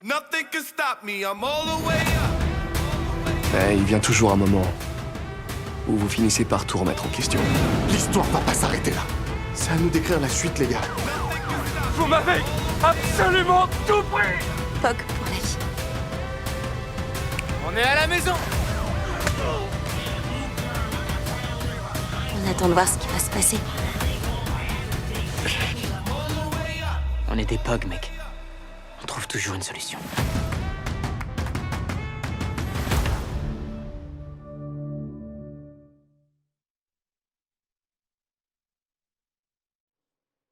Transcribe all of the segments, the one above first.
Nothing can stop me, I'm all the way up. Il vient toujours un moment où vous finissez par tout remettre en question. L'histoire va pas s'arrêter là. C'est à nous d'écrire la suite, les gars. Vous m'avez absolument tout pris. Pog pour la vie. On est à la maison. On attend de voir ce qui va se passer. On est des Pog, mec. On trouve toujours une solution.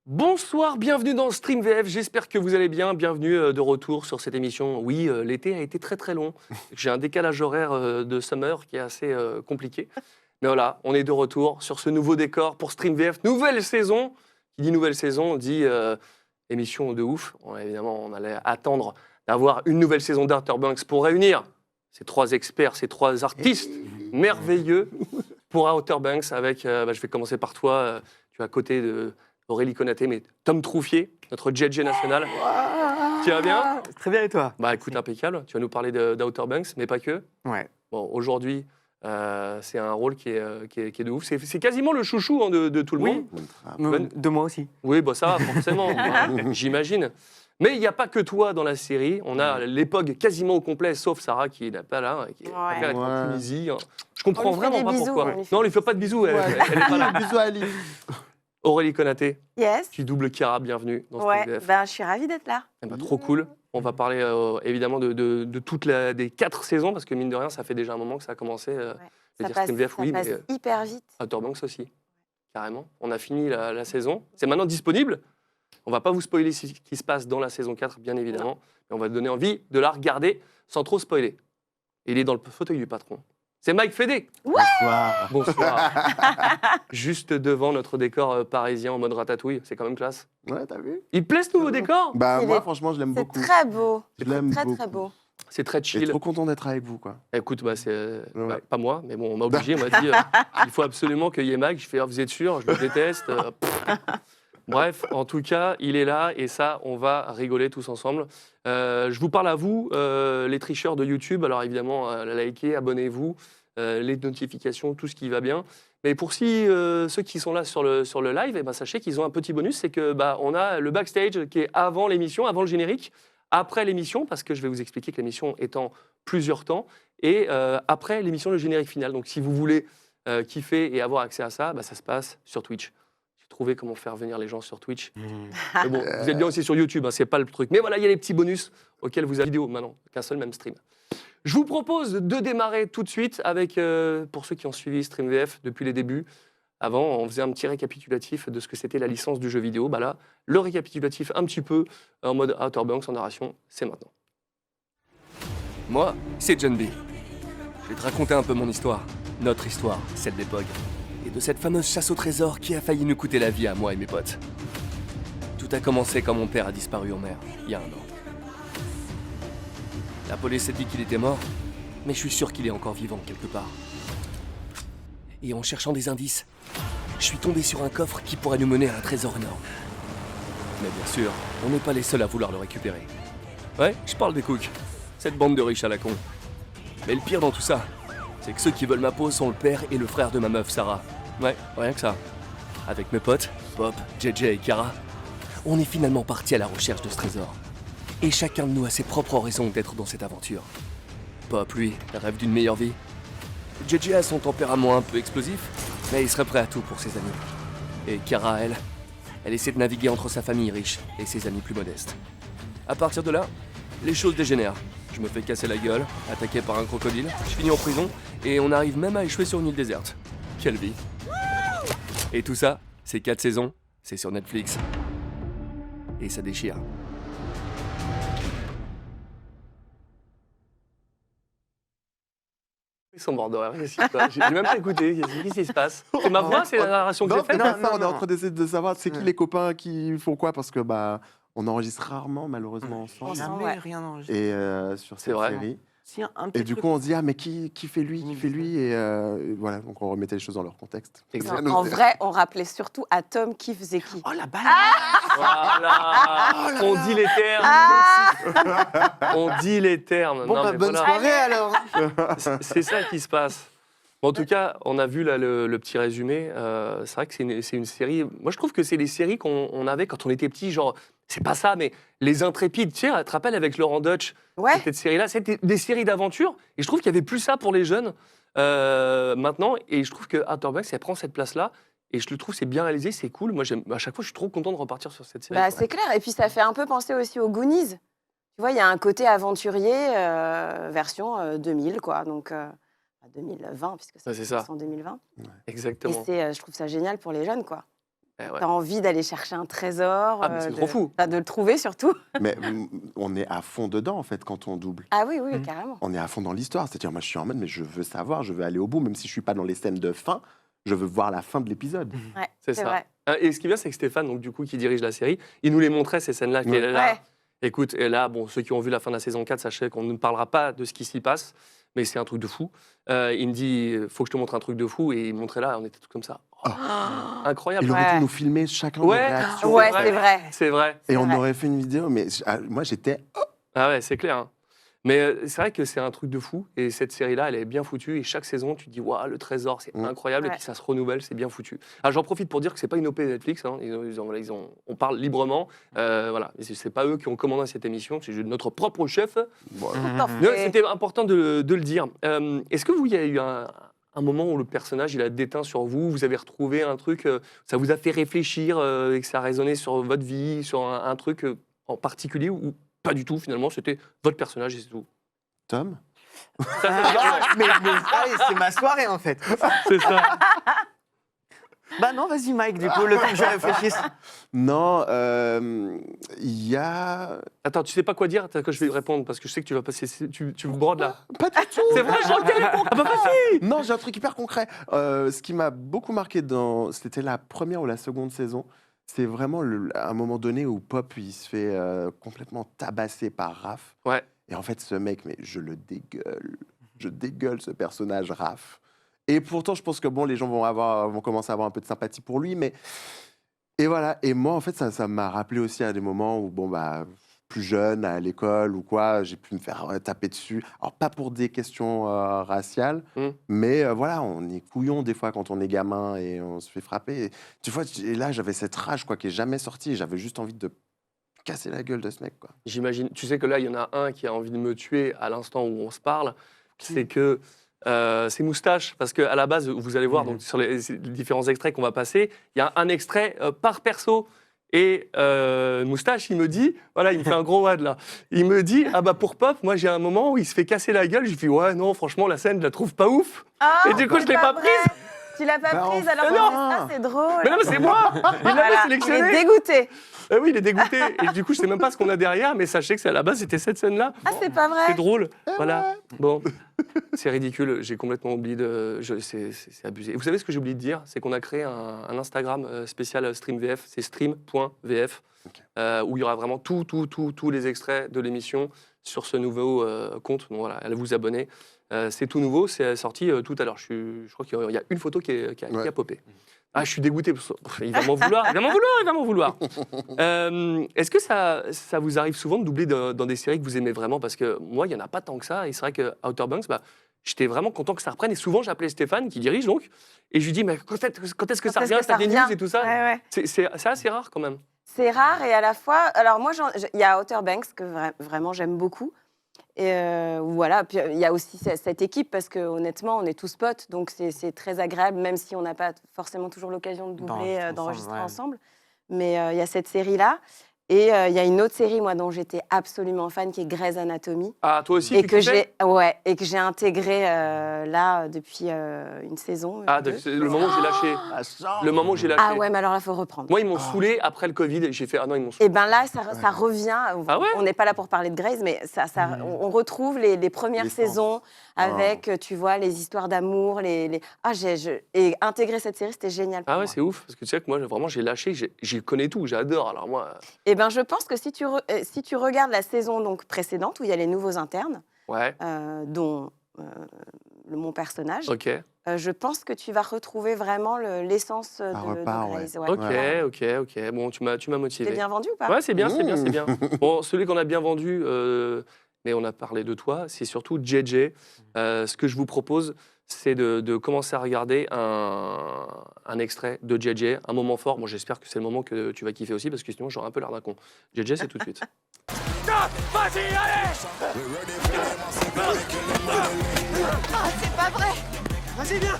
Bonsoir, bienvenue dans Stream VF, j'espère que vous allez bien, bienvenue de retour sur cette émission. Oui, l'été a été très très long, j'ai un décalage horaire de summer qui est assez compliqué. Mais voilà, on est de retour sur ce nouveau décor pour Stream VF, nouvelle saison. Qui dit nouvelle saison dit émission de ouf. Évidemment, on allait attendre d'avoir une nouvelle saison d'Outer Banks pour réunir ces trois experts, ces trois artistes merveilleux pour Outer Banks avec, je vais commencer par toi, tu es à côté de Aurélie Konaté, mais Tom Troufier, notre JJ national. Tu vas bien? Très bien, et toi? Bah écoute, impeccable. Tu vas nous parler d'Outer Banks, mais pas que. Ouais. Bon, aujourd'hui, c'est un rôle qui est de ouf. C'est quasiment le chouchou de tout le monde. De moi aussi. Oui, bah ça, forcément, j'imagine. Mais il n'y a pas que toi dans la série. On a l'EPOG quasiment au complet, sauf Sarah qui n'est pas là, qui préfère être en Tunisie. Je comprends vraiment pas pourquoi. Non, on lui fait pas de bisous, elle n'est pas là. Bisous à Ali. Aurélie Konaté, Yes. tu doubles Chiara, bienvenue dans Ouais, Stream VF. je suis ravie d'être là. Eh ben, trop cool. On va parler évidemment de toutes des 4 saisons, parce que mine de rien, ça fait déjà un moment que ça a commencé. Ça dire passe, Stream VF, oui, passe mais hyper vite. Outer Banks aussi, carrément. On a fini la saison. C'est maintenant disponible. On va pas vous spoiler ce qui se passe dans la saison 4, bien évidemment, mais on va donner envie de la regarder sans trop spoiler. Il est dans le fauteuil du patron. C'est Mike Fédé. Bonsoir. Bonsoir. Juste devant notre décor parisien en mode ratatouille. C'est quand même classe. Ouais, t'as vu? Il te plaît ce nouveau décor? Bah, Il moi, est- franchement, je l'aime C'est beaucoup. très beau. Je l'aime Très, beaucoup. très beau. C'est très Je suis chill. trop content d'être avec vous, quoi. Écoute, c'est Ouais. pas moi, mais bon, on m'a obligé. On m'a dit il faut absolument qu'il y ait Mike. Je fais vous êtes sûr? Je le déteste. Bref, en tout cas, il est là et ça, on va rigoler tous ensemble. Je vous parle à vous, les tricheurs de YouTube. Alors évidemment, likez, abonnez-vous, les notifications, tout ce qui va bien. Mais pour ceux qui sont là sur le live, eh ben, sachez qu'ils ont un petit bonus, c'est que on a le backstage qui est avant l'émission, avant le générique, après l'émission, parce que je vais vous expliquer que l'émission est en plusieurs temps, et après l'émission, le générique final. Donc si vous voulez kiffer et avoir accès à ça, ça se passe sur Twitch. J'ai trouvé comment faire venir les gens sur Twitch. Mais bon, vous êtes bien aussi sur YouTube, c'est pas le truc. Mais voilà, il y a les petits bonus auxquels vous avez vidéo maintenant, qu'un seul même stream. Je vous propose de démarrer tout de suite avec, pour ceux qui ont suivi Stream VF depuis les débuts, avant, on faisait un petit récapitulatif de ce que c'était la licence du jeu vidéo. Là, le récapitulatif un petit peu en mode Outer Banks en narration, c'est maintenant. Moi, c'est John B. Je vais te raconter un peu mon histoire, notre histoire, celle des Pog, et de cette fameuse chasse au trésor qui a failli nous coûter la vie à moi et mes potes. Tout a commencé quand mon père a disparu en mer, il y a 1 an. La police a dit qu'il était mort, mais je suis sûr qu'il est encore vivant quelque part. Et en cherchant des indices, je suis tombé sur un coffre qui pourrait nous mener à un trésor énorme. Mais bien sûr, on n'est pas les seuls à vouloir le récupérer. Ouais, je parle des cooks, cette bande de riches à la con. Mais le pire dans tout ça, c'est que ceux qui veulent ma peau sont le père et le frère de ma meuf, Sarah. Ouais, rien que ça. Avec mes potes, Pop, JJ et Chiara, on est finalement partis à la recherche de ce trésor. Et chacun de nous a ses propres raisons d'être dans cette aventure. Pop, lui, rêve d'une meilleure vie. JJ a son tempérament un peu explosif, mais il serait prêt à tout pour ses amis. Et Chiara, elle essaie de naviguer entre sa famille riche et ses amis plus modestes. À partir de là, les choses dégénèrent. Je me fais casser la gueule, attaqué par un crocodile, je finis en prison, et on arrive même à échouer sur une île déserte. Quelle vie! Et tout ça, c'est 4 saisons, c'est sur Netflix. Et ça déchire. Ils sont morts de rire, qu'est-ce qui se passe? J'ai même pas écouté, qu'est-ce qui se passe? C'est ma voix, c'est la narration que j'ai faite? Non, on est en train d'essayer de savoir c'est qui les copains qui font quoi, parce que on enregistre rarement, malheureusement, ensemble. Ensemble. Jamais rien enregistré. Et sur C'est cette vrai. série. Si, un Et petit du truc. coup, on se dit, ah, mais qui fait lui, qui fait lui et voilà, donc on remettait les choses dans leur contexte. Exactement. En vrai, on rappelait surtout à Tom qui faisait qui. Oh la balle Voilà. On dit les termes. On dit les termes. Bon, Non, bah, mais bonne voilà. soirée alors. C'est ça qui se passe. Bon, en tout cas, on a vu là, le petit résumé. C'est vrai que c'est une série. Moi, je trouve que c'est les séries qu'on avait quand on était petit. Genre, c'est pas ça, mais Les Intrépides. Tu sais, tu te rappelles avec Laurent Deutsch, Ouais. cette série-là, c'était des séries d'aventure. Et je trouve qu'il n'y avait plus ça pour les jeunes maintenant. Et je trouve que Outer Banks, elle prend cette place-là. Et je le trouve, c'est bien réalisé, c'est cool. Moi, à chaque fois, je suis trop content de repartir sur cette série. Bah, c'est clair. Et puis, ça fait un peu penser aussi aux Goonies. Tu vois, il y a un côté aventurier version 2000, quoi. Donc, 2020, puisque Ouais, c'est ça. en 2020. Et Exactement. je trouve ça génial pour les jeunes, quoi. Eh ouais. T'as envie d'aller chercher un trésor. Ah, mais c'est trop fou. De le trouver, surtout. Mais on est à fond dedans, en fait, quand on double. Ah oui, oui, carrément. On est à fond dans l'histoire. C'est-à-dire, moi, je suis en mode, mais je veux savoir, je veux aller au bout, même si je suis pas dans les scènes de fin, je veux voir la fin de l'épisode. Ouais, C'est ça. vrai. Et ce qui est bien, c'est que Stéphane, donc, du coup, qui dirige la série, il nous les montrait, ces scènes-là. Qui est là. Ouais. Écoute, et là, bon, ceux qui ont vu la fin de la saison 4, sachez qu'on ne parlera pas de ce qui s'y passe, mais c'est un truc de fou. Il me dit, faut que je te montre un truc de fou, et il me montrait là, on était tous comme ça. Oh, incroyable. Il aurait Ouais. dû nous filmer chacun Ouais. nos réactions. Ouais, vrai. c'est vrai. C'est vrai. Et on vrai. aurait fait une vidéo, mais moi, j'étais... Ah ouais, c'est clair. Hein. Mais c'est vrai que c'est un truc de fou. Et cette série-là, elle est bien foutue. Et chaque saison, tu te dis, waouh, le trésor, c'est incroyable. Et Ouais. puis ça se renouvelle, c'est bien foutu. Alors j'en profite pour dire que c'est pas une OP Netflix. Hein. On parle librement. Voilà. Et c'est pas eux qui ont commandé cette émission. C'est notre propre chef. Voilà. Tout à fait. C'était important de le dire. Est-ce que vous, il y a eu un moment où le personnage, il a déteint sur vous, vous avez retrouvé un truc, ça vous a fait réfléchir et que ça a résonné sur votre vie, sur un truc en particulier ou pas du tout finalement, c'était votre personnage et c'est tout. Tom mais c'est ma soirée en fait. C'est ça. Bah non, vas-y Mike, du coup, le temps que je réfléchisse. Non, il y a... Attends, tu sais pas quoi dire? Attends, que je vais répondre parce que je sais que tu vas passer. Tu me brodes là. Pas du tout. C'est vrai, j'ai envie de répondre. Ah bah vas-y. Non, j'ai un truc hyper concret. Ce qui m'a beaucoup marqué c'était la première ou la seconde saison. C'est vraiment un moment donné où Pop, il se fait complètement tabasser par Raph. Ouais. Et en fait, ce mec, mais je le dégueule. Je dégueule ce personnage Raph. Et pourtant, je pense que bon, les gens vont commencer à avoir un peu de sympathie pour lui, mais... Et voilà. Et moi, en fait, ça m'a rappelé aussi à des moments où, bon, bah, plus jeune, à l'école ou quoi, j'ai pu me faire taper dessus. Alors, pas pour des questions raciales, mais voilà, on est couillon des fois quand on est gamin et on se fait frapper. Et, tu vois, et là, j'avais cette rage, quoi, qui est jamais sortie. J'avais juste envie de casser la gueule de ce mec, quoi. J'imagine. Tu sais que là, il y en a un qui a envie de me tuer à l'instant où on se parle. C'est que c'est Moustache, parce qu'à la base, vous allez voir donc, sur les différents extraits qu'on va passer, il y a un extrait par perso. Et Moustache, il me dit, voilà, il me fait un gros wad là. Il me dit, ah bah pour Pop, moi j'ai un moment où il se fait casser la gueule. Je lui dis, ouais, non, franchement, la scène, je la trouve pas ouf. Ah, et du coup, je l'ai pas vrai. prise. Tu l'as pas Bah, prise, enfin. alors Non. que ça, c'est drôle. Mais non, mais c'est moi. Il l'avait Voilà, sélectionné. il est dégoûté. Ah oui, il est dégoûté. Et du coup, je sais même pas ce qu'on a derrière, mais sachez que à la base, c'était cette scène-là. Ah, c'est pas vrai. C'est drôle. Voilà. Bon, c'est ridicule. J'ai complètement oublié de. C'est abusé. Et vous savez ce que j'ai oublié de dire? C'est qu'on a créé un Instagram spécial StreamVF. C'est stream.vf. Où il y aura vraiment tous les extraits de l'émission sur ce nouveau compte. Donc voilà, allez vous abonner. C'est tout nouveau. C'est sorti tout à l'heure. Je crois qu'il y a une photo qui a popé. Ah, je suis dégoûté. Il va m'en vouloir. Il va m'en vouloir. Est-ce que ça vous arrive souvent de doubler dans des séries que vous aimez vraiment? Parce que moi, il n'y en a pas tant que ça. Et c'est vrai que Outer Banks, j'étais vraiment content que ça reprenne. Et souvent, j'appelais Stéphane, qui dirige donc, et je lui dis, mais quand est-ce que ça revient? T'as des news et tout ça? Ouais. C'est assez rare quand même. C'est rare et à la fois... Alors moi, il y a Outer Banks que vraiment j'aime beaucoup. Et voilà, puis il y a aussi cette équipe parce que honnêtement, on est tous potes, donc c'est très agréable, même si on n'a pas forcément toujours l'occasion de doubler, d'enregistrer ensemble. Mais il y a cette série-là. Et il y a une autre série, moi, dont j'étais absolument fan, qui est Grey's Anatomy. Ah, toi aussi, et que j'ai intégré là depuis une saison. Ah, le moment où j'ai lâché. Le moment où j'ai lâché. Ah ouais, mais alors là, il faut reprendre. Moi, ils m'ont saoulé après le Covid. Et j'ai fait, ah non, ils m'ont saoulé. Et bien là, ça revient. Ah ouais? On n'est pas là pour parler de Grey's, mais on retrouve les premières saisons avec, tu vois, les histoires d'amour. Et intégrer cette série, c'était génial pour Ah ouais, moi. c'est ouf. Parce que tu sais que moi, vraiment, j'ai lâché. J'y connais tout. J'adore. Alors moi... Et ben, je pense que si tu regardes la saison donc, précédente, où il y a les nouveaux internes, Ouais, dont mon personnage, ok. je pense que tu vas retrouver vraiment l'essence de repart, Grey's. ouais. Ok, Ouais. ok. Bon, tu m'as T'es motivé. bien vendu ou pas? Ouais, c'est bien. Bon, celui qu'on a bien vendu, mais on a parlé de toi, c'est surtout JJ. Ce que je vous propose, c'est de commencer à regarder un extrait de JJ, un moment fort. Moi, j'espère que c'est le moment que tu vas kiffer aussi, parce que sinon, j'aurai un peu l'air d'un con. JJ, c'est tout de suite. Stop! Vas-y, allez! Ah, c'est pas vrai. Vas-y, viens!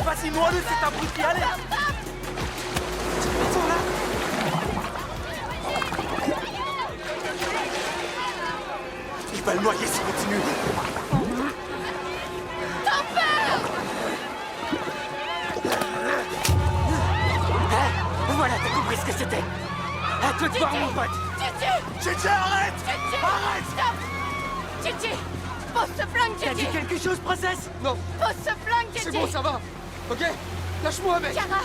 Vas-y, moi, c'est abruti, allez! Ils sont là! Il va le noyer s'il continue! Voilà, t'as compris ce que c'était! À toi de voir, mon pote! Titi, arrête! Arrête! Stop. Titi, pose ce flingue, T'as dit Titi. quelque chose, princesse? Non, Pose ce flingue, Titi. c'est bon, ça va. Ok? Lâche-moi, mec. Chiara,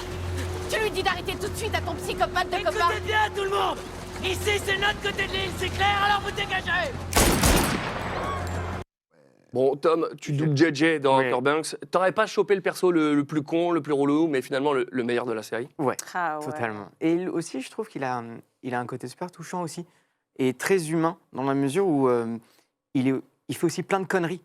tu lui dis d'arrêter tout de suite à ton psychopathe de copain. Écoutez bien, tout le monde! Ici, c'est notre côté de l'île, c'est clair? Alors vous dégagez! Bon, Tom, tu doubles JJ dans Oui. Outer Banks. T'aurais pas chopé le perso le plus con, le plus relou, mais finalement le meilleur de la série. Ouais, Ah, ouais. totalement. Et aussi, je trouve qu'il a un côté super touchant aussi. Et très humain, dans la mesure où il fait aussi plein de conneries.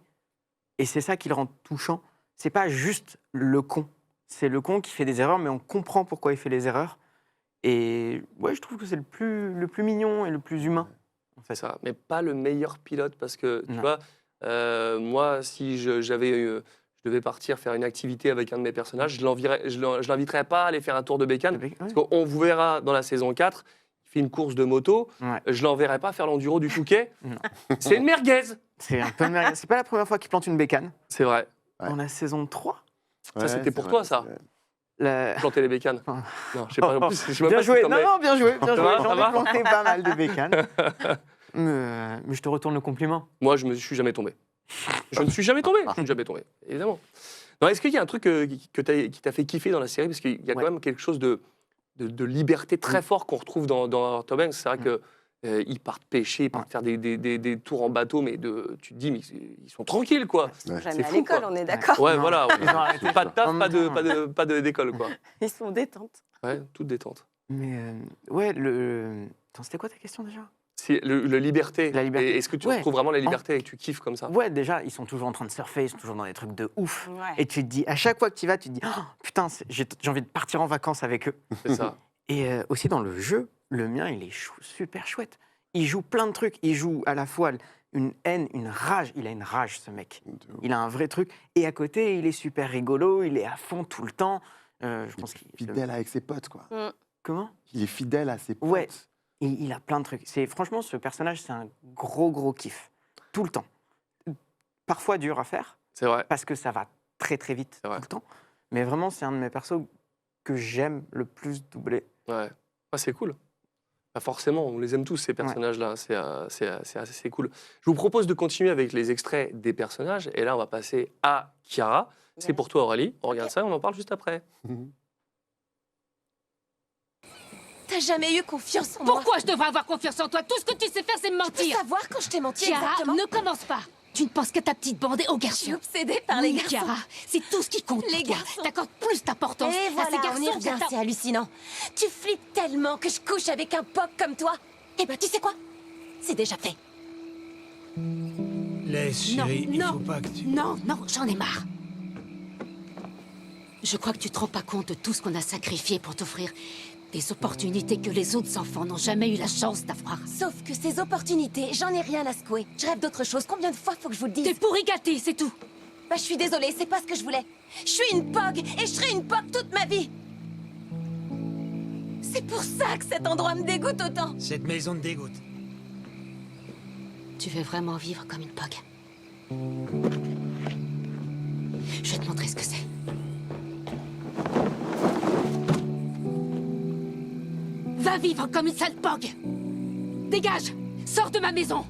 Et c'est ça qui le rend touchant. C'est pas juste le con. C'est le con qui fait des erreurs, mais on comprend pourquoi il fait les erreurs. Et ouais, je trouve que c'est le plus mignon et le plus humain. En fait. C'est ça, mais pas le meilleur pilote, parce que, tu Non. vois, moi, si je devais partir faire une activité avec un de mes personnages, je l'inviterais pas à aller faire un tour de bécane. Ouais. Parce qu'on vous verra dans la saison 4, il fait une course de moto, Ouais. je l'enverrai pas faire l'enduro du Touquet. Non. C'est une merguez. C'est un peu merveilleux. C'est pas la première fois qu'il plante une bécane. C'est vrai, Ouais. Dans la saison 3. Ouais, c'était c'est pour vrai, toi, ça. c'est vrai. Planter les bécanes. Ah. Non, je sais pas. En plus, je sais même Bien pas joué. si t'en Non, mets. non, bien joué. Bien Ça joué. va, J'en ça ai va planté pas mal de bécanes. Mais je te retourne le compliment. Moi, je me suis jamais tombé. Je ne suis jamais tombé. Je suis jamais tombé, évidemment. Non, est-ce qu'il y a un truc qui t'a fait kiffer dans la série? Parce qu'il y a quand Ouais. même quelque chose de liberté très fort qu'on retrouve dans Outer Banks. C'est vrai que ils partent pêcher, ils partent faire des tours en bateau, mais tu te dis, mais ils sont tranquilles, quoi. Ils sont Ouais. jamais C'est à fou, l'école, quoi. on est d'accord. Ouais, Non. voilà. Ils ont arrêté Pas de ça. taf, En même temps. pas d'école, quoi. Ils sont détentes. Ouais, toute détente. Mais ouais, Attends, c'était quoi ta question déjà? C'est le liberté. La liberté. Et est-ce que tu Ouais. retrouves vraiment la liberté et que tu kiffes comme ça? Ouais, déjà, ils sont toujours en train de surfer, ils sont toujours dans des trucs de ouf. Ouais. Et tu te dis, à chaque fois que tu y vas, tu te dis, oh, putain, j'ai envie de partir en vacances avec eux. C'est ça. Et aussi dans le jeu, le mien, il est super chouette. Il joue plein de trucs. Il joue à la fois une haine, une rage. Il a une rage, ce mec. Il a un vrai truc. Et à côté, il est super rigolo, il est à fond tout le temps. Je pense qu'il Fidèle avec ses potes, quoi. Comment? Il est fidèle à ses potes. Ouais. Il a plein de trucs. Franchement, ce personnage, c'est un gros kiff. Tout le temps. Parfois dur à faire, C'est vrai. parce que ça va très vite C'est vrai. tout le temps. Mais vraiment, c'est un de mes persos que j'aime le plus doubler. Ouais. Ah, c'est cool. Bah, forcément, on les aime tous, ces personnages-là. C'est assez cool. Je vous propose de continuer avec les extraits des personnages. Et là, on va passer à Chiara. C'est pour toi, Aurélie. On regarde ça et on en parle juste après. T'as jamais eu confiance en moi. Pourquoi je devrais avoir confiance en toi? Tout ce que tu sais faire, c'est me Tu peux mentir. savoir quand je t'ai menti Chiara, exactement. ne commence pas. Tu ne penses qu'à ta petite bande et aux Je garçons. suis obsédée par les Oui, garçons. Chiara, c'est tout ce qui compte. Les pour toi. garçons. T'accordes plus d'importance Et à voilà, ces on y garçons revient, qu'à ta- c'est hallucinant. Tu flippes tellement que je couche avec un poc comme toi. Eh ben, tu sais quoi? C'est déjà fait. Laisse, chérie, il faut pas que tu... Non, j'en ai marre. Je crois que tu te rends pas compte de tout ce qu'on a sacrifié pour t'offrir des opportunités que les autres enfants n'ont jamais eu la chance d'avoir. Sauf que ces opportunités, j'en ai rien à secouer. Je rêve d'autre chose. Combien de fois faut que je vous le T'es dise? pourri gâté, c'est tout. Bah, je suis désolée, c'est pas ce que je voulais. Je suis une POG et je serai une POG toute ma vie. C'est pour ça que cet endroit me dégoûte autant. Cette maison te dégoûte. Tu veux vraiment vivre comme une POG? Je vais te montrer ce que c'est. Va vivre comme une sale POG! Dégage! Sors de ma maison!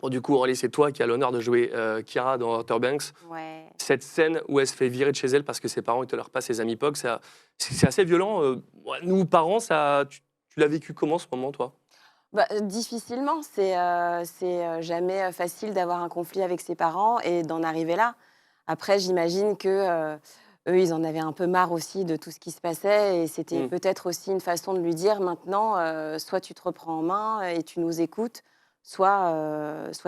Bon, du coup, Aurélie, c'est toi qui as l'honneur de jouer Kira dans Outer Banks. Ouais. Cette scène où elle se fait virer de chez elle parce que ses parents ne tolèrent pas ses amis POC, c'est assez violent. Nous, parents, tu l'as vécu comment ce moment, toi? Difficilement. C'est jamais facile d'avoir un conflit avec ses parents et d'en arriver là. Après, j'imagine que eux, ils en avaient un peu marre aussi de tout ce qui se passait et c'était peut-être aussi une façon de lui dire maintenant, soit tu te reprends en main et tu nous écoutes, soit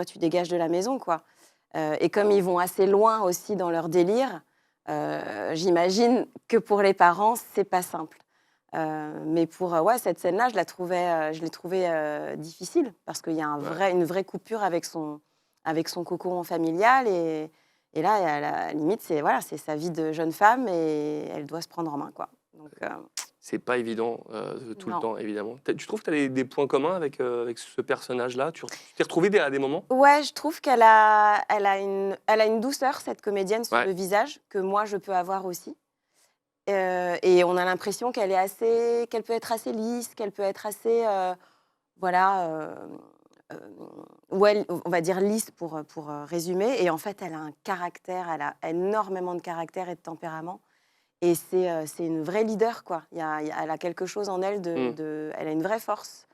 tu dégages de la maison, quoi. Et comme ils vont assez loin aussi dans leur délire, j'imagine que pour les parents, c'est pas simple. Mais pour cette scène-là, je l'ai trouvée difficile parce qu'il y a une vraie coupure avec son cocon familial et là, à la limite, c'est sa vie de jeune femme et elle doit se prendre en main, quoi. Donc, c'est pas évident tout le temps, évidemment. Tu trouves que tu as des points communs avec ce personnage-là? Tu t'es retrouvée à des moments? Ouais, je trouve qu'elle a une douceur, cette comédienne, sur le visage, que moi, je peux avoir aussi. Et on a l'impression qu'elle peut être assez lisse, qu'elle peut être assez, on va dire lisse pour résumer. Et en fait, elle a un caractère, elle a énormément de caractère et de tempérament. Et c'est une vraie leader, quoi. Elle a quelque chose en elle, elle a une vraie force.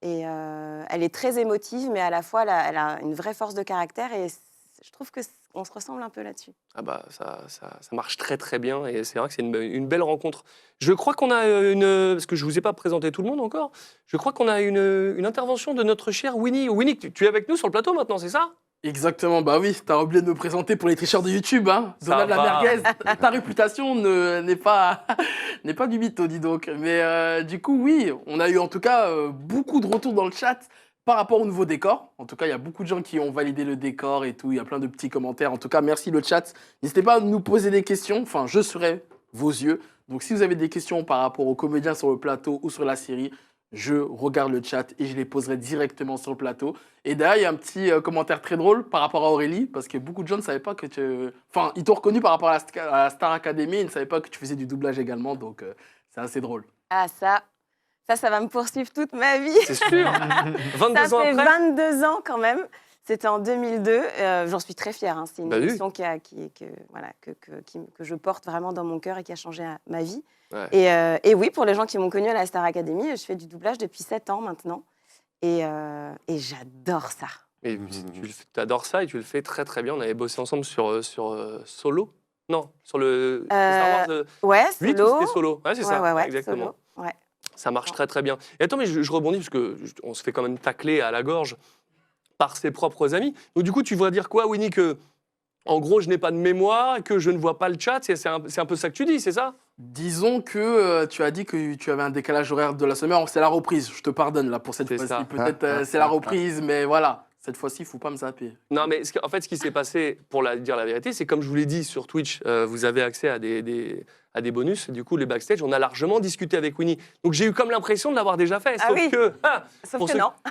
Et elle est très émotive, mais à la fois, elle a une vraie force de caractère. Et je trouve qu'on se ressemble un peu là-dessus. Ah bah, ça marche très très bien et c'est vrai que c'est une belle rencontre. Je crois qu'on a parce que je ne vous ai pas présenté tout le monde encore, je crois qu'on a une intervention de notre cher Winnie. Winnie, tu es avec nous sur le plateau maintenant, c'est ça? Exactement, bah oui, t'as oublié de me présenter pour les tricheurs de YouTube, hein. Donald la merguez, ta réputation n'est pas du mytho, dis donc. Mais du coup, oui, on a eu en tout cas beaucoup de retours dans le chat par rapport au nouveau décor. En tout cas, il y a beaucoup de gens qui ont validé le décor et tout, il y a plein de petits commentaires. En tout cas, merci le chat. N'hésitez pas à nous poser des questions, enfin, je serai vos yeux. Donc si vous avez des questions par rapport aux comédiens sur le plateau ou sur la série, je regarde le chat et je les poserai directement sur le plateau. Et d'ailleurs, il y a un petit commentaire très drôle par rapport à Aurélie, parce que beaucoup de gens ne savaient pas que tu... Enfin, ils t'ont reconnu par rapport à la Star Academy, ils ne savaient pas que tu faisais du doublage également, donc c'est assez drôle. Ah, ça va me poursuivre toute ma vie. C'est sûr. 22 ans après. Ça fait 22 ans quand même. C'était en 2002. J'en suis très fière. Hein. C'est une émission que je porte vraiment dans mon cœur et qui a changé ma vie. Ouais. Et oui, pour les gens qui m'ont connue à la Star Academy, je fais du doublage depuis 7 ans maintenant. Et j'adore ça. Et tu adores ça et tu le fais très très bien. On avait bossé ensemble sur Solo. Non, sur le Star Wars. Ouais, 8, Solo. C'était Solo. Ouais, c'est ça, ouais, exactement. Solo. Ouais. Ça marche très très bien. Et attends, mais je rebondis parce qu'on se fait quand même tacler à la gorge par ses propres amis. Donc du coup, tu voudrais dire quoi, Winnie, que en gros, je n'ai pas de mémoire, que je ne vois pas le chat, c'est un peu ça que tu dis, c'est ça? Disons que tu as dit que tu avais un décalage horaire de la semaine. C'est la reprise, je te pardonne là pour cette fois-ci. Peut-être c'est la reprise, mais voilà. Cette fois-ci, il ne faut pas me zapper. Non, mais en fait, ce qui s'est passé, pour dire la vérité, c'est comme je vous l'ai dit sur Twitch, vous avez accès à des bonus. Du coup, les backstage, on a largement discuté avec Winnie. Donc, j'ai eu comme l'impression de l'avoir déjà fait.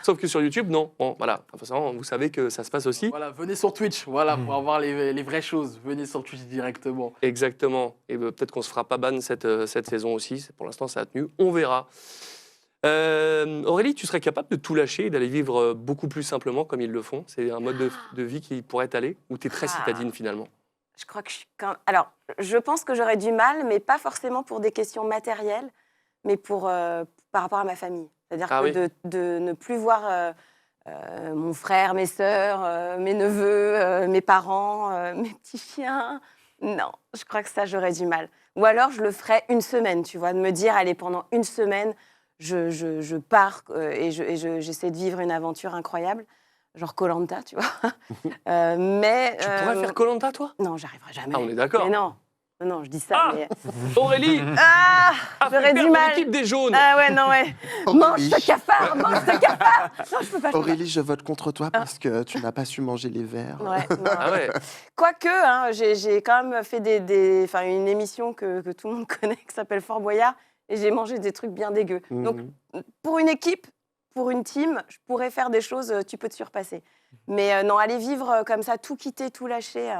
Sauf que sur YouTube, non. Bon, voilà. De toute façon, vous savez que ça se passe aussi. Voilà, venez sur Twitch, voilà, pour avoir les vraies choses. Venez sur Twitch directement. Exactement. Et peut-être qu'on ne se fera pas ban cette saison aussi. Pour l'instant, ça a tenu. On verra. Aurélie, tu serais capable de tout lâcher et d'aller vivre beaucoup plus simplement comme ils le font? C'est un mode de vie qui pourrait t'aller? Ou tu es très citadine finalement? Je crois que je suis Alors, je pense que j'aurais du mal, mais pas forcément pour des questions matérielles, mais par rapport à ma famille. C'est-à-dire de ne plus voir mon frère, mes sœurs, mes neveux, mes parents, mes petits chiens. Non, je crois que ça, j'aurais du mal. Ou alors, je le ferais une semaine, tu vois, de me dire, allez, pendant une semaine, je pars et j'essaie de vivre une aventure incroyable, genre Koh-Lanta, tu vois. Mais tu pourrais faire Koh-Lanta, toi? Non, j'arriverai jamais. Ah, on est d'accord. Mais non, je dis ça. Mais... Aurélie, j'aurais du mal. L'équipe des jaunes. Ah ouais, non, ouais. Mange ce cafard. Non, je peux pas. Aurélie, je vote contre toi parce que tu n'as pas su manger les verres. Ouais, ah ouais. Quoique, hein, j'ai quand même fait une émission que tout le monde connaît qui s'appelle Fort Boyard. Et j'ai mangé des trucs bien dégueux. Donc, pour une équipe, pour une team, je pourrais faire des choses, tu peux te surpasser. Mais non, aller vivre comme ça, tout quitter, tout lâcher,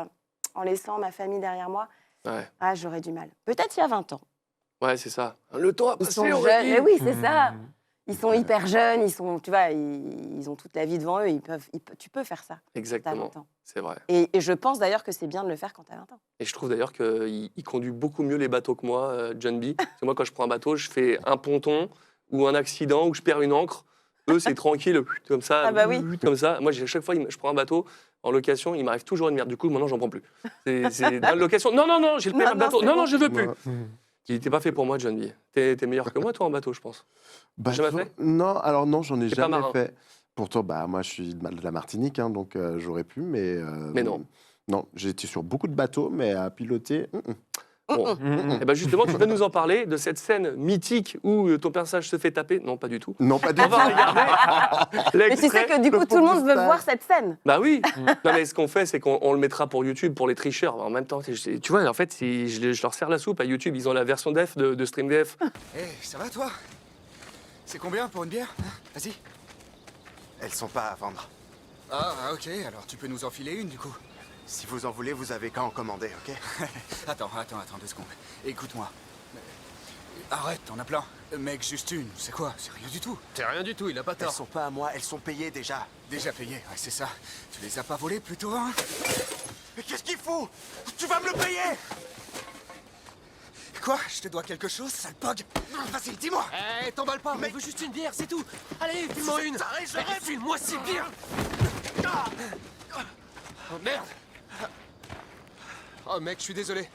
en laissant ma famille derrière moi, j'aurais du mal. Peut-être il y a 20 ans. Ouais, c'est ça. Le temps a passé, Mais oui, c'est ça. Ils sont hyper jeunes, tu vois, ils ont toute la vie devant eux. Tu peux faire ça. Exactement. T'as 20 ans. C'est vrai. Et je pense d'ailleurs que c'est bien de le faire quand t'as 20 ans. Et je trouve d'ailleurs qu'il conduit beaucoup mieux les bateaux que moi, John B. Parce que moi, quand je prends un bateau, je fais un ponton ou un accident ou je perds une ancre. Eux, c'est tranquille, comme ça. Ah bah oui. Comme ça. Moi, à chaque fois, je prends un bateau en location, il m'arrive toujours une merde. Du coup, maintenant, j'en prends plus. C'est dans la location. Non, j'ai le permis de bateau. Non, je veux plus. Il n'était pas fait pour moi, John B. T'es meilleur que moi, toi, en bateau, je pense. Jamais fait? Non, alors non, j'en ai T'es pas jamais marin. fait. Pourtant, moi, je suis de la Martinique, hein, donc j'aurais pu, mais... Mais non. Non, j'ai été sur beaucoup de bateaux, mais à piloter... Bon. Et ben justement, tu vas nous en parler de cette scène mythique où ton personnage se fait taper. Non, pas du tout. Non, pas du On tout. va regarder Mais tu sais que du coup, tout le monde veut voir cette scène. Bah oui. Non, mais ce qu'on fait, c'est qu'on le mettra pour YouTube, pour les tricheurs. En même temps, tu vois, en fait, je leur sers la soupe à YouTube. Ils ont la version def de StreamDef. Ça va toi? C'est combien pour une bière? Vas-y. Elles sont pas à vendre. Ah, ok, alors tu peux nous enfiler une du coup. Si vous en voulez, vous avez qu'à en commander, ok? Attends, 2 secondes. Écoute-moi. Arrête, t'en as plein. Mec, juste une, c'est quoi? C'est rien du tout. C'est rien du tout, il a pas tort. Elles sont pas à moi, elles sont payées déjà. Déjà payé, ouais, c'est ça. Tu les as pas volées plutôt, hein? Mais qu'est-ce qu'il fout? Tu vas me le payer! Quoi? Je te dois quelque chose, sale pog? Vas-y, dis-moi! Eh, t'emballe pas, on veut juste une bière, c'est tout. Allez, file-moi une. File-moi 6 bières. Oh merde. Oh mec, je suis désolé.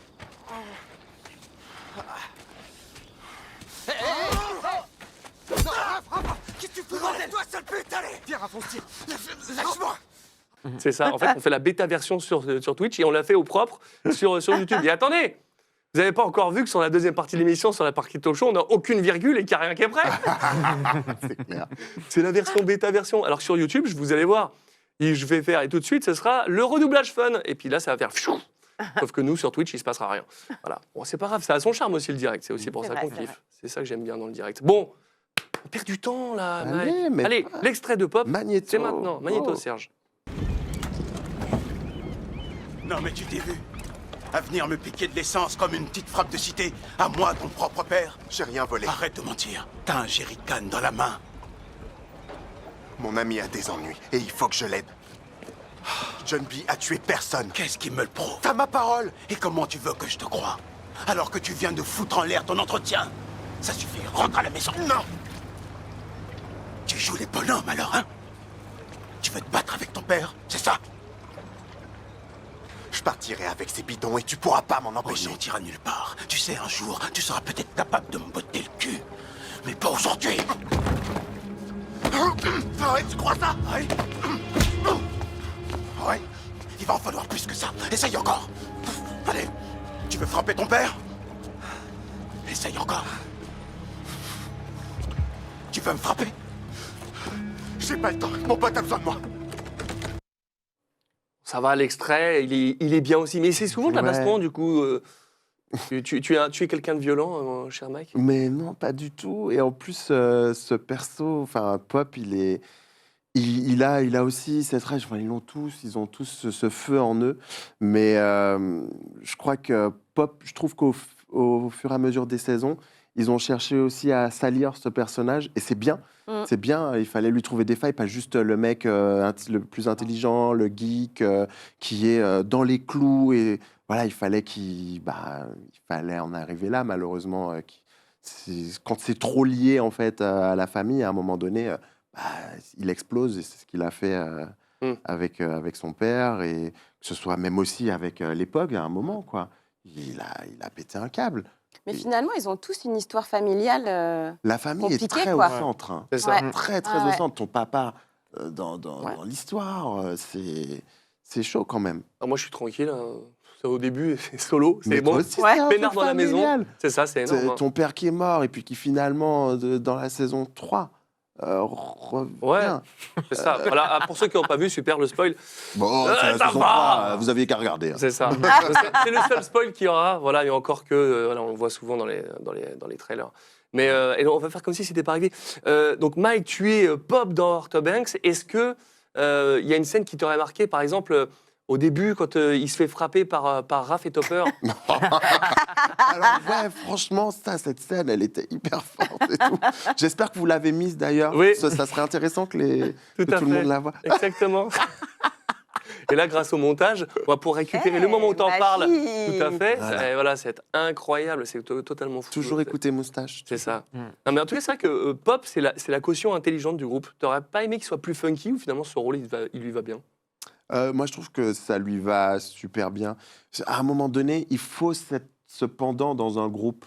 Qu'est-ce que tu fous, bordel? Toi, sale pute, allez! Viens, Raph, on se tire. Lâche-moi! C'est ça. En fait, on fait la bêta version sur Twitch et on l'a fait au propre sur YouTube. Et attendez, vous n'avez pas encore vu que sur la deuxième partie de l'émission, sur la partie talk show, on n'a aucune virgule et qu'il n'y a rien qui est prêt. C'est clair. C'est la version bêta version. Alors sur YouTube, vous allez voir, et je vais faire, et tout de suite, ce sera le redoublage fun. Et puis là, ça va faire pfiou. Sauf que nous, sur Twitch, il ne se passera rien. Voilà. Bon, c'est pas grave, ça a son charme aussi, le direct. C'est aussi pour C'est ça vrai, qu'on c'est kiffe. vrai. C'est ça que j'aime bien dans le direct. Bon, on perd du temps, là. Allez, Mike. mais Allez, pas- l'extrait de Pop, Magnéto. c'est maintenant. Magnéto, Oh. Serge. Non mais tu t'es vu? À venir me piquer de l'essence comme une petite frappe de cité, à moi, ton propre père? J'ai rien volé. Arrête de mentir. T'as un jerrycan dans la main. Mon ami a des ennuis et il faut que je l'aide. John B a tué personne. Qu'est-ce qui me le prouve? T'as ma parole. Et comment tu veux que je te croie? Alors que tu viens de foutre en l'air ton entretien. Ça suffit, rentre à la maison. Non. Tu joues les bonhommes alors, hein? Tu veux te battre avec ton père, c'est ça? Je partirai avec ces bidons et tu pourras pas m'en empêcher. On t'iras nulle part. Tu sais, un jour, tu seras peut-être capable de me botter le cul. Mais pas aujourd'hui. Ouais, tu crois ça? Ouais. Ouais. Il va en falloir plus que ça. Essaye encore. Allez. Tu veux frapper ton père? Essaye encore. Tu veux me frapper? J'ai pas le temps. Mon pote a besoin de moi. Ça va, l'extrait, il est bien aussi. Mais c'est souvent de la Ouais. baston, du coup. Tu es quelqu'un de violent, cher Mike? Mais non, pas du tout. Et en plus, ce perso, enfin, Pop, il a aussi cette rage. Enfin, ils ont tous ce feu en eux. Mais je crois que Pop, je trouve qu'au fur et à mesure des saisons, ils ont cherché aussi à salir ce personnage. Et c'est bien. C'est bien, il fallait lui trouver des failles, pas juste le mec le plus intelligent, le geek, qui est dans les clous. Et voilà, il fallait en arriver là, malheureusement. Quand c'est trop lié, en fait, à la famille, à un moment donné, il explose. Et c'est ce qu'il a fait avec son père. Et que ce soit même aussi avec les Pogs, à un moment, quoi. Il a pété un câble. Mais finalement, ils ont tous une histoire familiale. La famille est compliqué, très quoi. au centre. Hein. C'est ça. Ouais. Très, très Ah au ouais. centre. Ton papa, dans l'histoire, c'est chaud quand même. Alors moi, je suis tranquille. Hein. C'est au début, c'est solo. Mais C'est toi bon. aussi, Ouais. c'est un Peinard truc dans la maison. familial. C'est ça, c'est énorme. C'est hein. ton père qui est mort et puis qui finalement, dans la saison 3, revient. Ouais. C'est ça. Voilà, pour ceux qui n'ont pas vu, super le spoil. Bon, c'est la ça saison va. 3, vous aviez qu'à regarder. Hein. C'est ça. C'est le seul spoil qu'il y aura. Voilà, il y a encore que. Voilà, on le voit souvent dans les trailers. Mais et donc, on va faire comme si c'était pas arrivé. Donc, Mike, tu es Pop dans Outer Banks. Est-ce que il y a une scène qui t'aurait marqué, par exemple, Au début, quand il se fait frapper par Raph et Topper. Alors, ouais, franchement, cette scène, elle était hyper forte et tout. J'espère que vous l'avez mise d'ailleurs. Oui. Ça serait intéressant que tout à le fait. monde la voit. Exactement. Et là, grâce au montage, on va pouvoir récupérer le moment où t'en parles. Tout à fait. Voilà. Et voilà, c'est incroyable, c'est totalement fou. Toujours écouter Moustache. C'est ça. Non, mais en tout cas, c'est vrai que Pop, c'est la caution intelligente du groupe. T'aurais pas aimé qu'il soit plus funky ou finalement ce rôle, il lui va bien? Moi, je trouve que ça lui va super bien. À un moment donné, il faut ce pendant dans un groupe.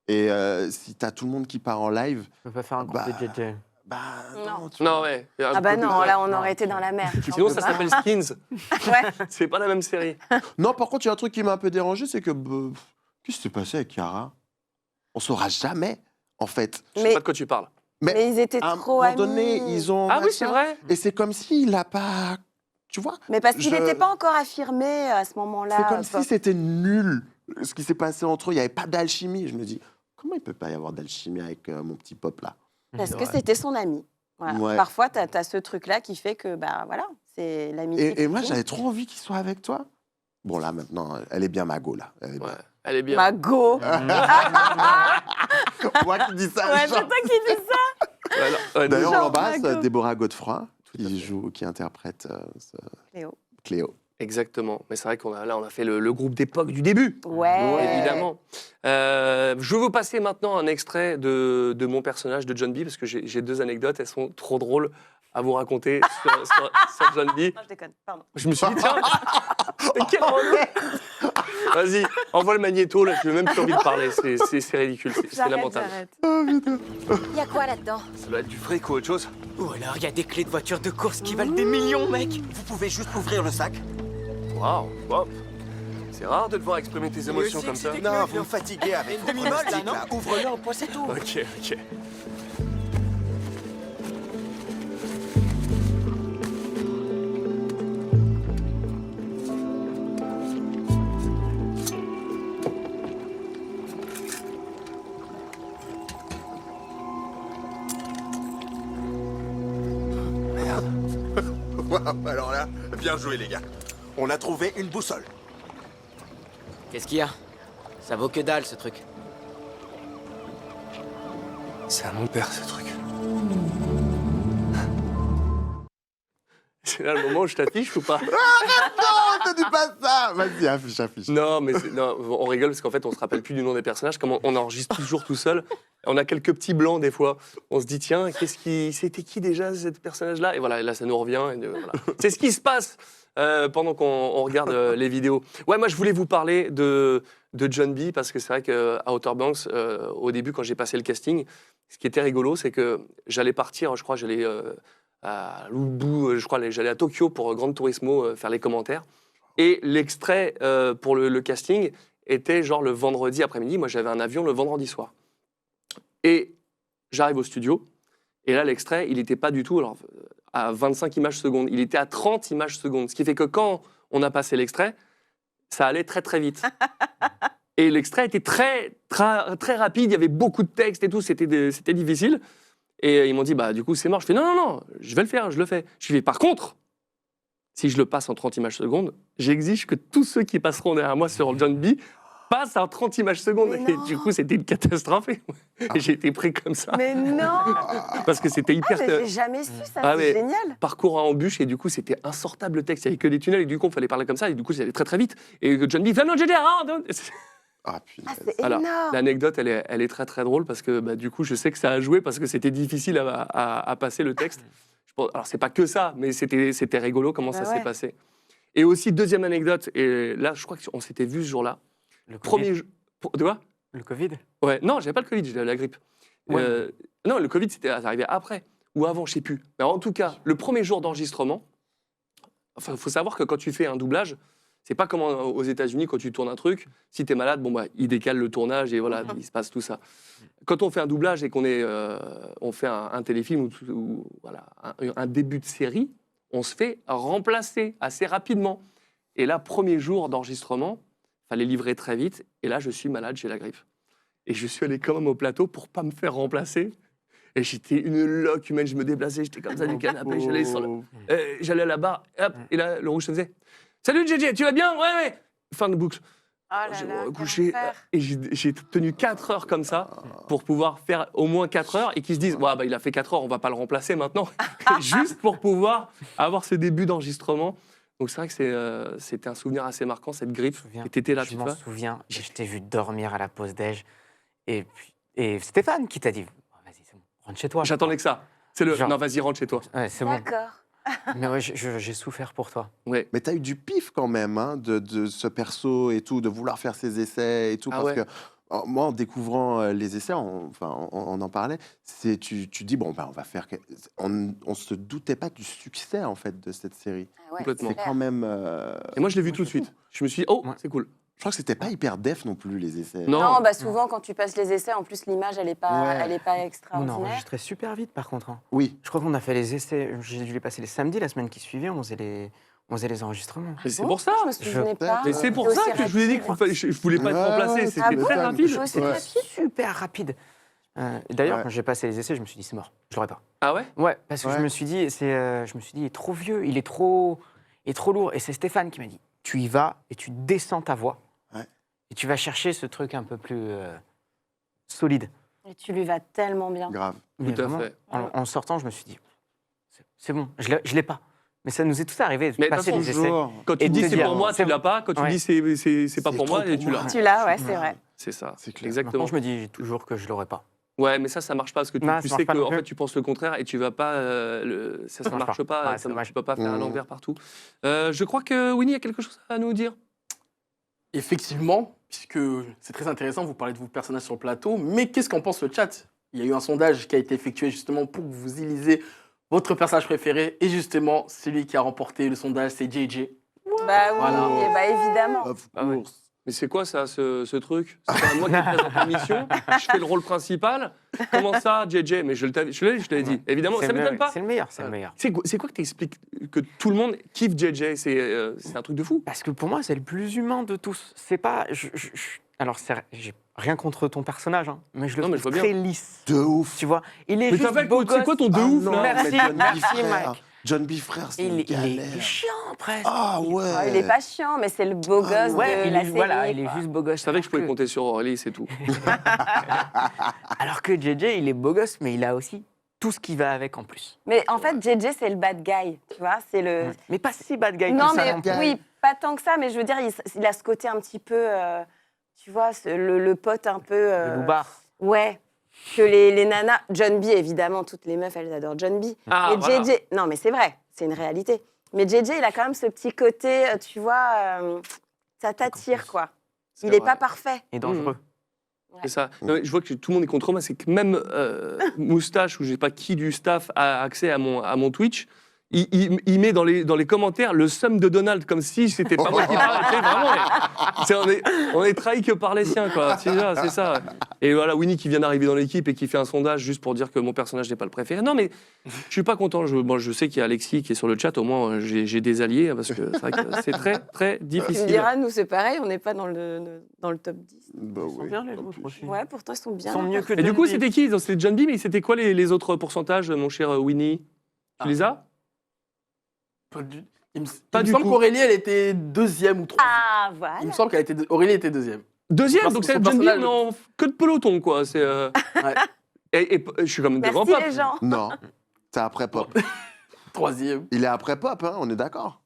Et si t'as tout le monde qui part en live... On peut pas faire un groupe de JJ. Non, ouais. Ah bah non, là, on aurait été dans la mer. Sinon, ça s'appelle Skins. Ouais. C'est pas la même série. Non, par contre, il y a un truc qui m'a un peu dérangé, c'est que... qu'est-ce qui s'est passé avec Yara? On saura jamais, en fait. Je sais pas de quoi tu parles. Mais ils étaient trop À un amis. moment donné, ils ont... Ah oui, c'est vrai. Et c'est comme s'il n'a pas... Tu vois? Mais parce qu'il n'était pas encore affirmé à ce moment-là. C'est comme si c'était nul, ce qui s'est passé entre eux. Il n'y avait pas d'alchimie. Je me dis, comment il peut pas y avoir d'alchimie avec mon petit Pop, là? Parce que c'était son ami. Voilà. Ouais. Parfois, tu as ce truc-là qui fait que, bah voilà, c'est l'amitié. Et moi, j'avais trop envie qu'il soit avec toi. Bon, là, maintenant, elle est bien Mago, là. Elle est bien. Mago. Moi qui dis ça. Ouais, c'est toi qui dis ça. D'ailleurs, on Genre l'embrasse, Mago. Déborah Godefroy, qui interprète Cléo. Exactement. Mais c'est vrai qu'on a fait le groupe d'époque du début. Ouais. Évidemment. Je vais vous passer maintenant un extrait de mon personnage de John B, parce que j'ai 2 anecdotes, elles sont trop drôles à vous raconter sur John B. Non, je déconne, pardon. Je me suis dit, tiens, quel relou. Vas-y, envoie le magnéto, là, je n'ai même plus envie de parler, c'est ridicule, c'est lamentable. Y a quoi là-dedans? Ça doit être du fric ou autre chose. Ou alors il y a des clés de voiture de course qui valent des millions, mec. Vous pouvez juste ouvrir le sac. Waouh, wow. C'est rare de devoir exprimer tes émotions comme ça. Non, vous me fatiguez avec une demi-molle là, non? Ouvre-le en poids, c'est tout. Ok. Waouh, alors là, bien joué les gars. On a trouvé une boussole. Qu'est-ce qu'il y a? Ça vaut que dalle ce truc. C'est à mon père, ce truc. C'est là le moment où je t'affiche ou pas? Non, ne dis pas ça. Vas-y, affiche. Non, mais non, on rigole parce qu'en fait, on se rappelle plus du nom des personnages. Comme on enregistre toujours tout seul, on a quelques petits blancs des fois. On se dit, tiens, c'était qui déjà, ce personnage-là? Et voilà, et là, ça nous revient. Voilà. C'est ce qui se passe pendant qu'on regarde les vidéos. Ouais, moi, je voulais vous parler de John B, parce que c'est vrai qu'à Outer Banks, au début, quand j'ai passé le casting, ce qui était rigolo, c'est que j'allais partir, je crois, j'allais à Lubu, je crois, j'allais à Tokyo pour Gran Turismo faire les commentaires. Et l'extrait pour le casting était genre le vendredi après-midi. Moi, j'avais un avion le vendredi soir. Et j'arrive au studio, et là, l'extrait, il n'était pas du tout à 25 images secondes. Il était à 30 images secondes. Ce qui fait que quand on a passé l'extrait, ça allait très, très vite. Et l'extrait était très, très, très rapide. Il y avait beaucoup de texte et tout. C'était difficile. Et ils m'ont dit, bah, du coup, c'est mort. Je fais, non, je vais le faire, je le fais. Je fais, par contre, si je le passe en 30 images secondes, j'exige que tous ceux qui passeront derrière moi sur John B passent en 30 images secondes. Et du coup, c'était une catastrophe. Et j'ai été pris comme ça. Mais non. Parce que c'était hyper... J'ai jamais su ça, c'est génial. Parcours en embûche, et du coup, c'était insortable le texte. Il n'y avait que des tunnels, et du coup, il fallait parler comme ça, et du coup, ça allait très très vite. Et John B fait, non, j'ai dit, c'est énorme. L'anecdote, elle est très très drôle, parce que bah, du coup, je sais que ça a joué, parce que c'était difficile à passer le texte. Alors, c'est pas que ça, mais c'était rigolo comment ça s'est passé. Et aussi, deuxième anecdote, et là, je crois qu'on s'était vu ce jour-là. Le Covid. De quoi? Le Covid? Ouais, non, j'avais pas le Covid, j'avais la grippe. Ouais. Non, le Covid, c'était arrivé après, ou avant, je sais plus. Mais en tout cas, le premier jour d'enregistrement, enfin, il faut savoir que quand tu fais un doublage, c'est pas comme aux États-Unis quand tu tournes un truc. Si tu es malade, bon, bah, ils décalent le tournage et voilà, il se passe tout ça. Quand on fait un doublage et qu'on on fait un téléfilm ou voilà, un début de série, on se fait remplacer assez rapidement. Et là, premier jour d'enregistrement, fallait livrer très vite. Et là, je suis malade, j'ai la grippe. Et je suis allé quand même au plateau pour pas me faire remplacer. Et j'étais une loque humaine, je me déplaçais, j'étais comme ça du canapé, j'allais à la barre, hop, et là, le rouge se faisait. Salut JJ, tu vas bien? Ouais. Fin de boucle. Oh là J'ai là, recouché quel enfer. et j'ai tenu 4 heures comme ça pour pouvoir faire au moins 4 heures et qu'ils se disent il a fait 4 heures, on va pas le remplacer maintenant. Juste pour pouvoir avoir ce début d'enregistrement. Donc c'est vrai que c'était un souvenir assez marquant, cette grippe. Et t'étais là, Je tu m'en vois. souviens, je t'ai vu dormir à la pause déj. Et Stéphane qui t'a dit vas-y, c'est bon, rentre chez toi. J'attendais que ça. C'est le Genre- non, vas-y, rentre chez toi. Ouais, c'est bon. D'accord. Mais ouais, j'ai souffert pour toi. Ouais. Mais t'as eu du pif quand même hein, de ce perso et tout, de vouloir faire ses essais et tout. Ah Parce ouais. que moi, en découvrant les essais, on en parlait, tu dis, bon, on va faire. On se doutait pas du succès en fait de cette série. Ah ouais, Complètement. C'est quand même. Et moi, je l'ai vu tout de suite. Je me suis dit, Ouais. c'est cool. Je crois que c'était pas hyper def non plus les essais. Non. Non, bah souvent quand tu passes les essais, en plus l'image elle est pas, Ouais. elle est pas On a extraordinaire. enregistré super vite par contre. Hein. Oui. Je crois qu'on a fait les essais, j'ai dû les passer les samedis, la semaine qui suivait, on faisait les enregistrements. Mais c'est Bon, pour ça. Je me souvenais pas. Mais c'est pour Aussi ça que je vous ai dit rapide. que je voulais pas te Ouais, remplacer. ouais, C'était Ah bon très rapide. Je sais Ouais. rapide. Super rapide. Et D'ailleurs, Ouais. quand j'ai passé les essais, je me suis dit c'est mort, je l'aurais pas. Ah ouais? Ouais, parce que Ouais. je me suis dit, il est trop vieux, il est trop lourd. Et c'est Stéphane qui m'a dit, tu y vas et tu descends ta voix. Ouais. Et tu vas chercher ce truc un peu plus solide. Et tu lui vas tellement bien. Grave. Mais Tout à vraiment, fait. En sortant, je me suis dit, c'est bon, je l'ai pas. Mais ça nous est tous arrivé de Mais de passer toute les façon, essais. Quand tu Et dis de c'est dire, pour moi, c'est tu l'as pas. Quand tu Ouais. dis c'est pas C'est pour moi, trop et tu pour l'as. moi. Tu l'as, ouais, c'est vrai. C'est ça. C'est clair. Exactement. Maintenant, je me dis toujours que je l'aurais pas. Ouais, mais ça marche pas parce que tu, Non, tu ça sais marche pas que non en plus. fait tu penses le contraire et tu vas pas ça marche marche pas. pas, Ouais, c'est ça marche, dommage. tu peux pas faire à Mmh. l'envers partout. Je crois que Winnie a quelque chose à nous dire. Effectivement, puisque c'est très intéressant, vous parlez de vos personnages sur le plateau, mais qu'est-ce qu'en pense le chat? Il y a eu un sondage qui a été effectué justement pour que vous élisiez votre personnage préféré, et justement, celui qui a remporté le sondage, c'est JJ. Bah oui, Voilà. et bah évidemment. Of Ah ouais. course. Mais c'est quoi ça, ce truc? C'est pas moi qui présente l'émission, je fais le rôle principal. Comment ça, JJ? Mais je l'avais dit. Évidemment, ça m'étonne pas. C'est le meilleur, c'est le meilleur. C'est quoi que t'expliques que tout le monde kiffe JJ? C'est un truc de fou. Parce que pour moi, c'est le plus humain de tous. C'est pas. Alors, j'ai rien contre ton personnage, hein, mais je le Non, mais je trouve vois très bien. lisse. De ouf. Tu vois, il est Mais juste t'as beau c'est quoi gosse. ton de Ah ouf non, là? Merci, mais John B. merci, Frère. Mike. John B. Frère, c'est Il une est galère. chiant, presque. Ah ouais. Oh, il est pas chiant, mais c'est le beau gosse Ouais, de il la est, série. voilà, il est quoi. juste beau gosse. Je savais que je pouvais alors compter sur Aurélie, c'est tout. Alors que JJ, il est beau gosse, mais il a aussi tout ce qui va avec en plus. Mais en fait, JJ, c'est le bad guy, tu vois. C'est le. Mais pas si bad guy Non, que ça. mais non plus. oui, pas tant que ça, mais je veux dire, il a ce côté un petit peu, tu vois, le pote un peu. Le loupard. Ouais. Que les nanas. John B, évidemment, toutes les meufs, elles adorent John B. Ah, Et voilà. JJ. Non, mais c'est vrai, c'est une réalité. Mais JJ, il a quand même ce petit côté, tu vois, ça t'attire, quoi. C'est Il n'est vrai. pas parfait. Et dangereux. C'est ça. Non, mais je vois que tout le monde est contre moi. C'est que même Moustache, ou je sais pas qui du staff a accès à mon Twitch, il met dans les commentaires le sum de Donald comme si c'était pas moi qui parlais. Tu sais, vraiment, on est trahi que par les siens, quoi. C'est ça. Et voilà, Winnie qui vient d'arriver dans l'équipe et qui fait un sondage juste pour dire que mon personnage n'est pas le préféré. Non, mais je suis pas content. Je sais qu'il y a Alexis qui est sur le chat. Au moins, j'ai des alliés parce que c'est vrai que c'est très, très Tu me difficile. diras, nous, c'est pareil, on n'est pas dans le top 10. Bah Ils sont oui. bien, les autres aussi. Ouais, pourtant, ils sont bien. Ils sont mieux que Et du John coup, B. c'était qui? C'était John B, mais c'était quoi les autres pourcentages, mon cher Winnie? Tu Ah. les as? Il me Pas du semble coup. qu'Aurélie, elle était deuxième ou troisième. Ah, voilà. Il me semble qu'Aurélie était deuxième. Deuxième, Parce donc que c'est son John B, personnage- mais en queue de peloton, quoi. C'est. Ouais. Et je suis quand même devant Merci Pop. les gens. Non, c'est après Pop. Troisième. Il est après Pop, hein, on est d'accord.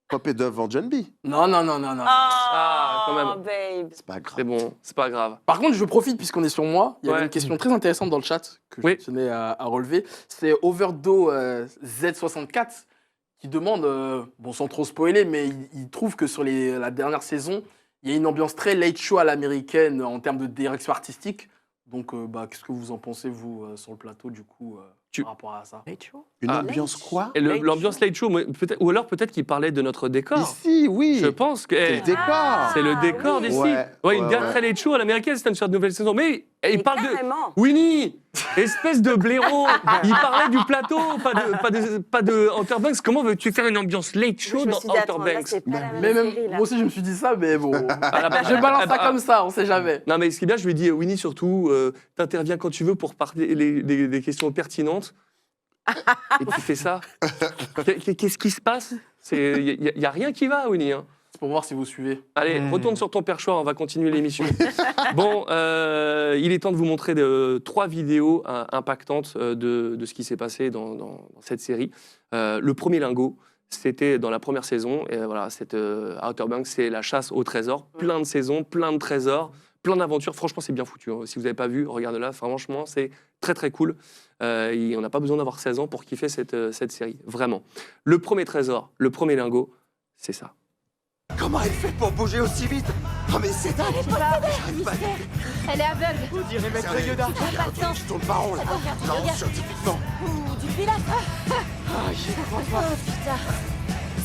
Pop est devant John B. Non. Ah, quand même. Babe. C'est pas grave. C'est bon, c'est pas grave. Par contre, je profite, puisqu'on est sur moi, il y avait Ouais. une question très intéressante dans le chat que Oui. je tenais à relever. C'est Overdo Z64 qui demande, bon sans trop spoiler, mais il trouve que sur la dernière saison, il y a une ambiance très late show à l'américaine en termes de direction artistique. Donc, qu'est-ce que vous en pensez, vous, sur le plateau, du coup, par rapport à ça? Une Ah. ambiance quoi? Et l'ambiance light show, ou alors peut-être qu'il parlait de notre décor. Ici, oui. Je pense que. C'est le décor. C'est le décor oui. d'ici. Ouais, Une ouais, dernière ouais. late show à l'américaine, c'était une nouvelle saison. Mais il Mais parle de. carrément. Winnie, espèce de blaireau. Il parlait du plateau, pas de Outer Banks. Comment veux-tu faire une ambiance late show Je me dans suis dit, Outer attends, là, Banks? c'est pas la même Mais même, série, là. moi aussi, je me suis dit ça, mais bon. Ah, là, Je balance ça ah, comme ça, on sait jamais. Non, mais ce qui est bien, je lui ai dit, Winnie, surtout, t'interviens quand tu veux pour parler des questions pertinentes. Et tu fais ça. Qu'est-ce qui se passe? Il n'y a rien qui va, Winnie. Hein. C'est pour voir si vous suivez. Allez, retourne sur ton perchoir, on va continuer l'émission. Bon, il est temps de vous montrer 3 vidéos impactantes de ce qui s'est passé dans cette série. Le premier lingot, c'était dans la première saison. Et voilà, Outer Banks, c'est la chasse au trésor. Plein de saisons, plein de trésors, plein d'aventures. Franchement, c'est bien foutu. Hein. Si vous n'avez pas vu, regardez-la. Franchement, c'est très, très cool. On n'a pas besoin d'avoir 16 ans pour kiffer cette série. Vraiment. Le premier trésor, le premier lingot, c'est ça. Comment elle fait pour bouger aussi vite? Oh mais c'est dingue! Elle est aveugle. On dirait Maître Yoda. Je tourne pas rond là. Non, scientifiquement. Ouh, du pilates. Ah, j'y crois pas. Oh putain.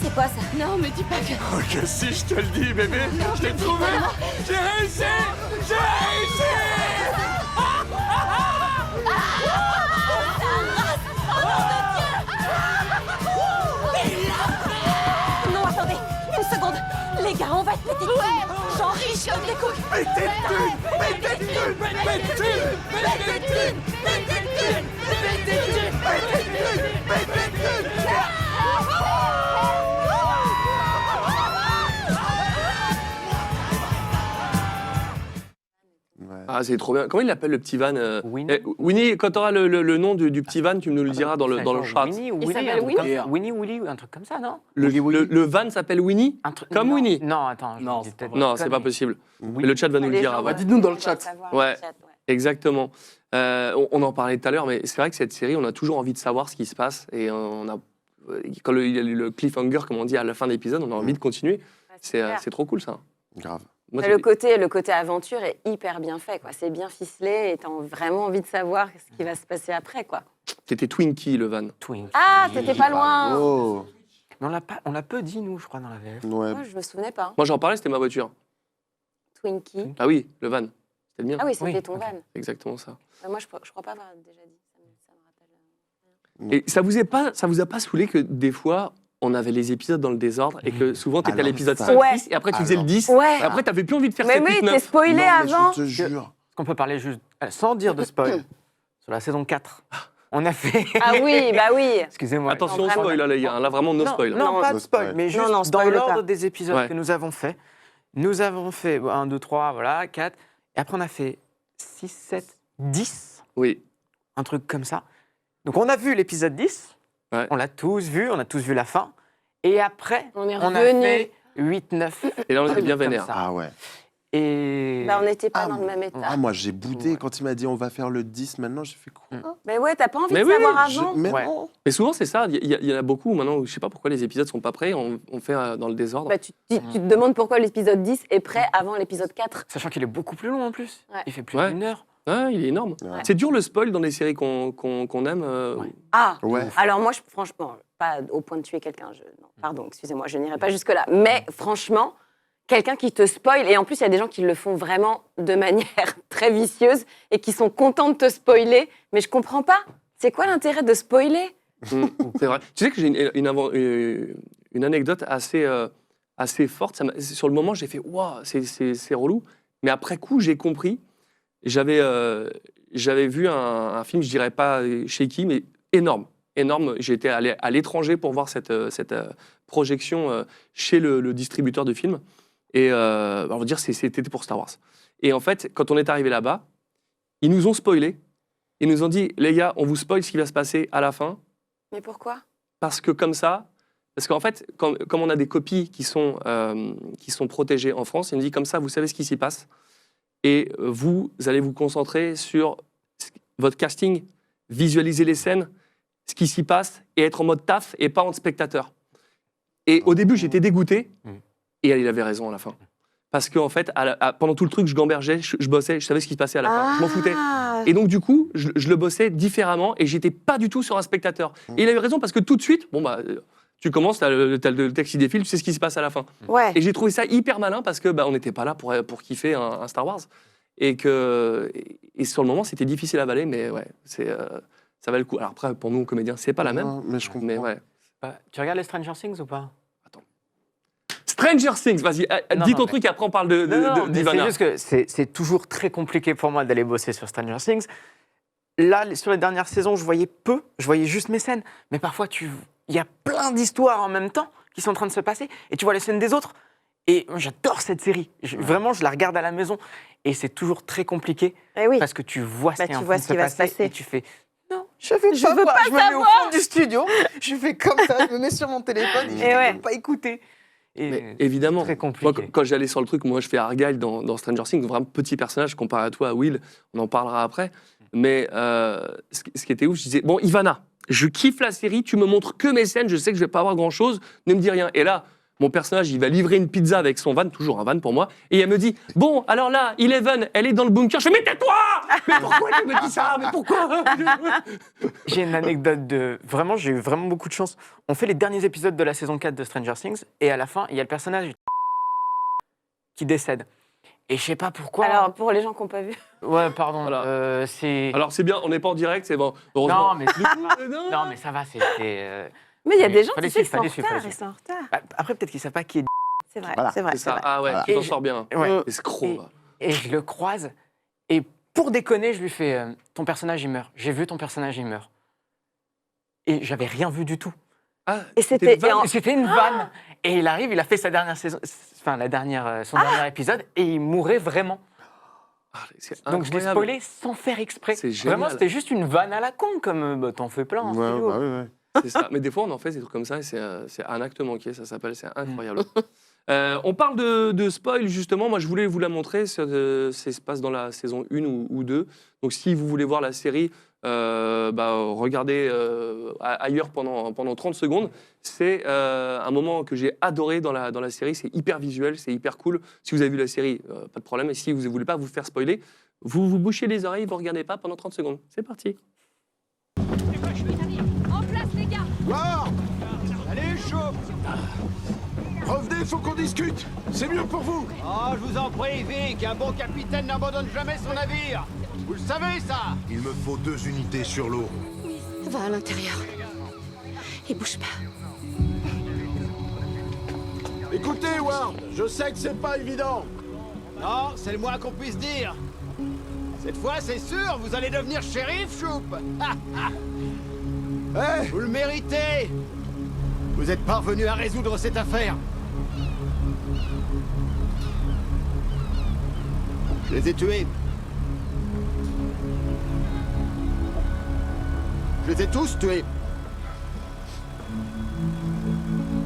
C'est quoi ça? Non, mais dis pas que... Oh que si, je te le dis, bébé. Je l'ai trouvé. J'ai réussi. J'ai réussi. Non, attendez, une seconde. Les gars, on va être pété de thunes. Genre riche comme des coups. Pété de thunes. Pété de thunes. Pété de thunes. Pété de thunes. Pété de thunes. Pété de thunes. Pété de thunes. Pété de thunes. Ah, c'est trop bien. Comment il l'appelle, le petit van Winnie, quand tu auras le nom du petit van, tu nous le diras dans le chat. Winnie, Willy, un truc comme ça, non? Le van s'appelle Winnie Comme non, Winnie Non, attends. Non, c'est pas possible. Mais le chat va nous le dire avant. Dites-nous dans le chat. Ouais, exactement. On en parlait tout à l'heure, mais c'est vrai que cette série, on a toujours envie de savoir ce qui se passe. Et quand il y a le cliffhanger, comme on dit, à la fin de l'épisode, on a envie de continuer. C'est trop cool, ça. Grave. Moi, le côté aventure est hyper bien fait, quoi. C'est bien ficelé et t'as vraiment envie de savoir ce qui va se passer après, quoi. C'était Twinkie, le van. Ah, t'étais pas loin. Oh. Mais on l'a peu dit, nous, je crois, dans la VF. Ouais. Moi, je me souvenais pas. Moi, j'en parlais, c'était ma voiture. Twinkie. Ah oui, le van. C'était le mien. Ah oui, c'était ton van. Exactement ça. Moi, je crois pas avoir déjà dit. Ça me Et rappelle. ça vous a pas saoulé que des fois, on avait les épisodes dans le désordre et que souvent, t'étais à l'épisode 5, Ouais. 6 et après, tu faisais le 10. Ouais. Et après, t'avais plus envie de faire Mais 7, oui, 8, 9. t'es spoilé avant. Je te jure. Est-ce qu'on peut parler juste, sans dire de spoil, sur la saison 4? On a fait... Ah oui, bah oui. Excusez-moi. Attention au vraiment. spoil, là, les gars. Là, vraiment, no spoil. Non, pas de No spoil, spoil. mais juste Non, dans spoil l'ordre pas. des épisodes Ouais. que nous avons fait. Nous avons fait 1, 2, 3, voilà, 4. Et après, on a fait 6, 7, 10. Oui. Un truc comme ça. Donc, on a vu l'épisode 10. Ouais. On l'a tous vu. On a tous vu la fin. Et après, On est on a revenu. fait 8, 9. Et là, on était bien comme vénère. ça. Ah ouais. Et... Bah, on n'était pas Ah, dans le même état. Ah, moi, j'ai boudé quand il m'a dit on va faire le 10 maintenant. J'ai fait quoi? Mais ouais, t'as pas envie Mais de oui, savoir avant. Mais Ouais. non. Mais souvent, c'est ça. Il y en a beaucoup maintenant, je sais pas pourquoi les épisodes sont pas prêts. On fait dans le désordre. Bah, tu te demandes pourquoi l'épisode 10 est prêt avant l'épisode 4. Sachant qu'il est beaucoup plus long en plus. Ouais. Il fait plus Ouais. d'une heure. Ouais, il est énorme. Ouais. C'est dur le spoil dans les séries qu'on aime. Ah, Ouais. alors moi, franchement, pas au point de tuer quelqu'un. Non, pardon, excusez-moi, je n'irai pas jusque-là. Mais franchement, quelqu'un qui te spoil, et en plus, il y a des gens qui le font vraiment de manière très vicieuse et qui sont contents de te spoiler, mais je comprends pas. C'est quoi l'intérêt de spoiler? C'est vrai. Tu sais que j'ai une anecdote assez forte. Sur le moment, j'ai fait waouh, c'est relou. Mais après coup, j'ai compris. J'avais vu un film, je dirais pas chez qui, mais énorme. J'étais allé à l'étranger pour voir cette projection chez le distributeur de films. Et on va dire c'était pour Star Wars. Et en fait, quand on est arrivé là-bas, ils nous ont spoilé. Ils nous ont dit, les gars, on vous spoil ce qui va se passer à la fin. Mais pourquoi? Parce qu'en fait, comme on a des copies qui sont protégées en France, il nous dit comme ça, vous savez ce qui s'y passe. Et vous allez vous concentrer sur votre casting, visualiser les scènes, ce qui s'y passe, et être en mode taf et pas en spectateur. Et au début, j'étais dégoûté, et il avait raison à la fin. Parce qu'en fait, pendant tout le truc, je gambergeais, je bossais, je savais ce qui se passait à la fin. Je m'en foutais. Et donc, du coup, je le bossais différemment, et j'étais pas du tout sur un spectateur. Et il avait raison, parce que tout de suite, tu commences, t'as le texte qui défile, tu sais ce qui se passe à la fin. Ouais. Et j'ai trouvé ça hyper malin parce que on n'était pas là pour kiffer un Star Wars. Et sur le moment, c'était difficile à avaler, mais ouais, ça valait le coup. Alors après, pour nous, comédiens, c'est pas la même. Non, mais je comprends. Mais ouais. Tu regardes les Stranger Things ou pas? Stranger Things, vas-y, dis ton truc et après on parle d'Ivana. C'est juste que c'est toujours très compliqué pour moi d'aller bosser sur Stranger Things. Là, sur les dernières saisons, je voyais juste mes scènes. Mais parfois, il y a plein d'histoires en même temps qui sont en train de se passer. Et tu vois les scènes des autres. Et moi, j'adore cette série. Vraiment, je la regarde à la maison. Et c'est toujours très compliqué. Parce que tu vois ce qui est en train de se passer. Et tu fais, non, je veux pas. Je me mets au fond du studio. Je fais comme ça, je me mets sur mon téléphone et je ne veux pas écouter. Mais évidemment, très compliqué. moi, quand j'allais sur le truc, moi je fais Argyle dans Stranger Things, vraiment petit personnage comparé à toi, à Will, on en parlera après. Mais ce qui était ouf, je disais, bon, Ivana, je kiffe la série, tu me montres que mes scènes, je sais que je vais pas avoir grand chose, ne me dis rien. Et là, mon personnage, il va livrer une pizza avec son van, toujours un van pour moi, et elle me dit, bon, alors là, Eleven, elle est dans le bunker. Je fais, mais tais-toi! Mais pourquoi tu me dis ça? Mais pourquoi? J'ai une anecdote de... Vraiment, j'ai eu vraiment beaucoup de chance. On fait les derniers épisodes de la saison 4 de Stranger Things, et à la fin, il y a le personnage qui décède. Et je sais pas pourquoi... Alors, pour les gens qui n'ont pas vu... Ouais, pardon, Voilà. c'est... Alors c'est bien, on n'est pas en direct, c'est bon. Heureusement. Non, mais ça va, c'est... Mais il y a des gens fallait qui sont en suivre, retard, ils sont en retard. Bah, après, peut-être qu'ils ne savent pas qui est... C'est vrai, Voilà. c'est vrai. C'est ça, vrai. ah ouais, Voilà. tu t'en sors bien. Ouais. Escroc. va. Et je le croise, et pour déconner, je lui fais ton personnage, il meurt. J'ai vu ton personnage, il meurt. Et j'avais rien vu du tout. Ah, Et c'était... C'était une vanne. Et il arrive, il a fait sa dernière saison, enfin son dernier épisode, et il mourait vraiment. Ah, c'est Donc je l'ai incroyable. spoilé sans faire exprès. C'est génial. Vraiment, c'était juste une vanne à la con, comme t'en fais plein. en stylo. ouais. C'est ça. Mais des fois, on en fait des trucs comme ça, et c'est un acte manqué, ça s'appelle, c'est incroyable. On parle de spoil, justement. Moi, je voulais vous la montrer. Ça se passe dans la saison 1 ou 2. Donc, si vous voulez voir la série, regardez ailleurs pendant 30 secondes. C'est un moment que j'ai adoré dans la série. C'est hyper visuel, c'est hyper cool. Si vous avez vu la série, pas de problème. Et si vous ne voulez pas vous faire spoiler, vous vous bouchez les oreilles, vous ne regardez pas pendant 30 secondes. C'est parti. En place, les gars! Wow. Allez, chaud. Revenez, faut qu'on discute. C'est mieux pour vous. Oh, je vous en prie, Vic, un bon capitaine n'abandonne jamais son navire. Vous le savez, ça? Il me faut 2 unités sur l'eau. Va à l'intérieur. Et bouge pas. Écoutez, Ward, je sais que c'est pas évident. Non, c'est le moins qu'on puisse dire. Cette fois, c'est sûr, vous allez devenir shérif, Choup. Hey, Vous le méritez. Vous êtes parvenu à résoudre cette affaire. Je les ai tués. Je les ai tous tués.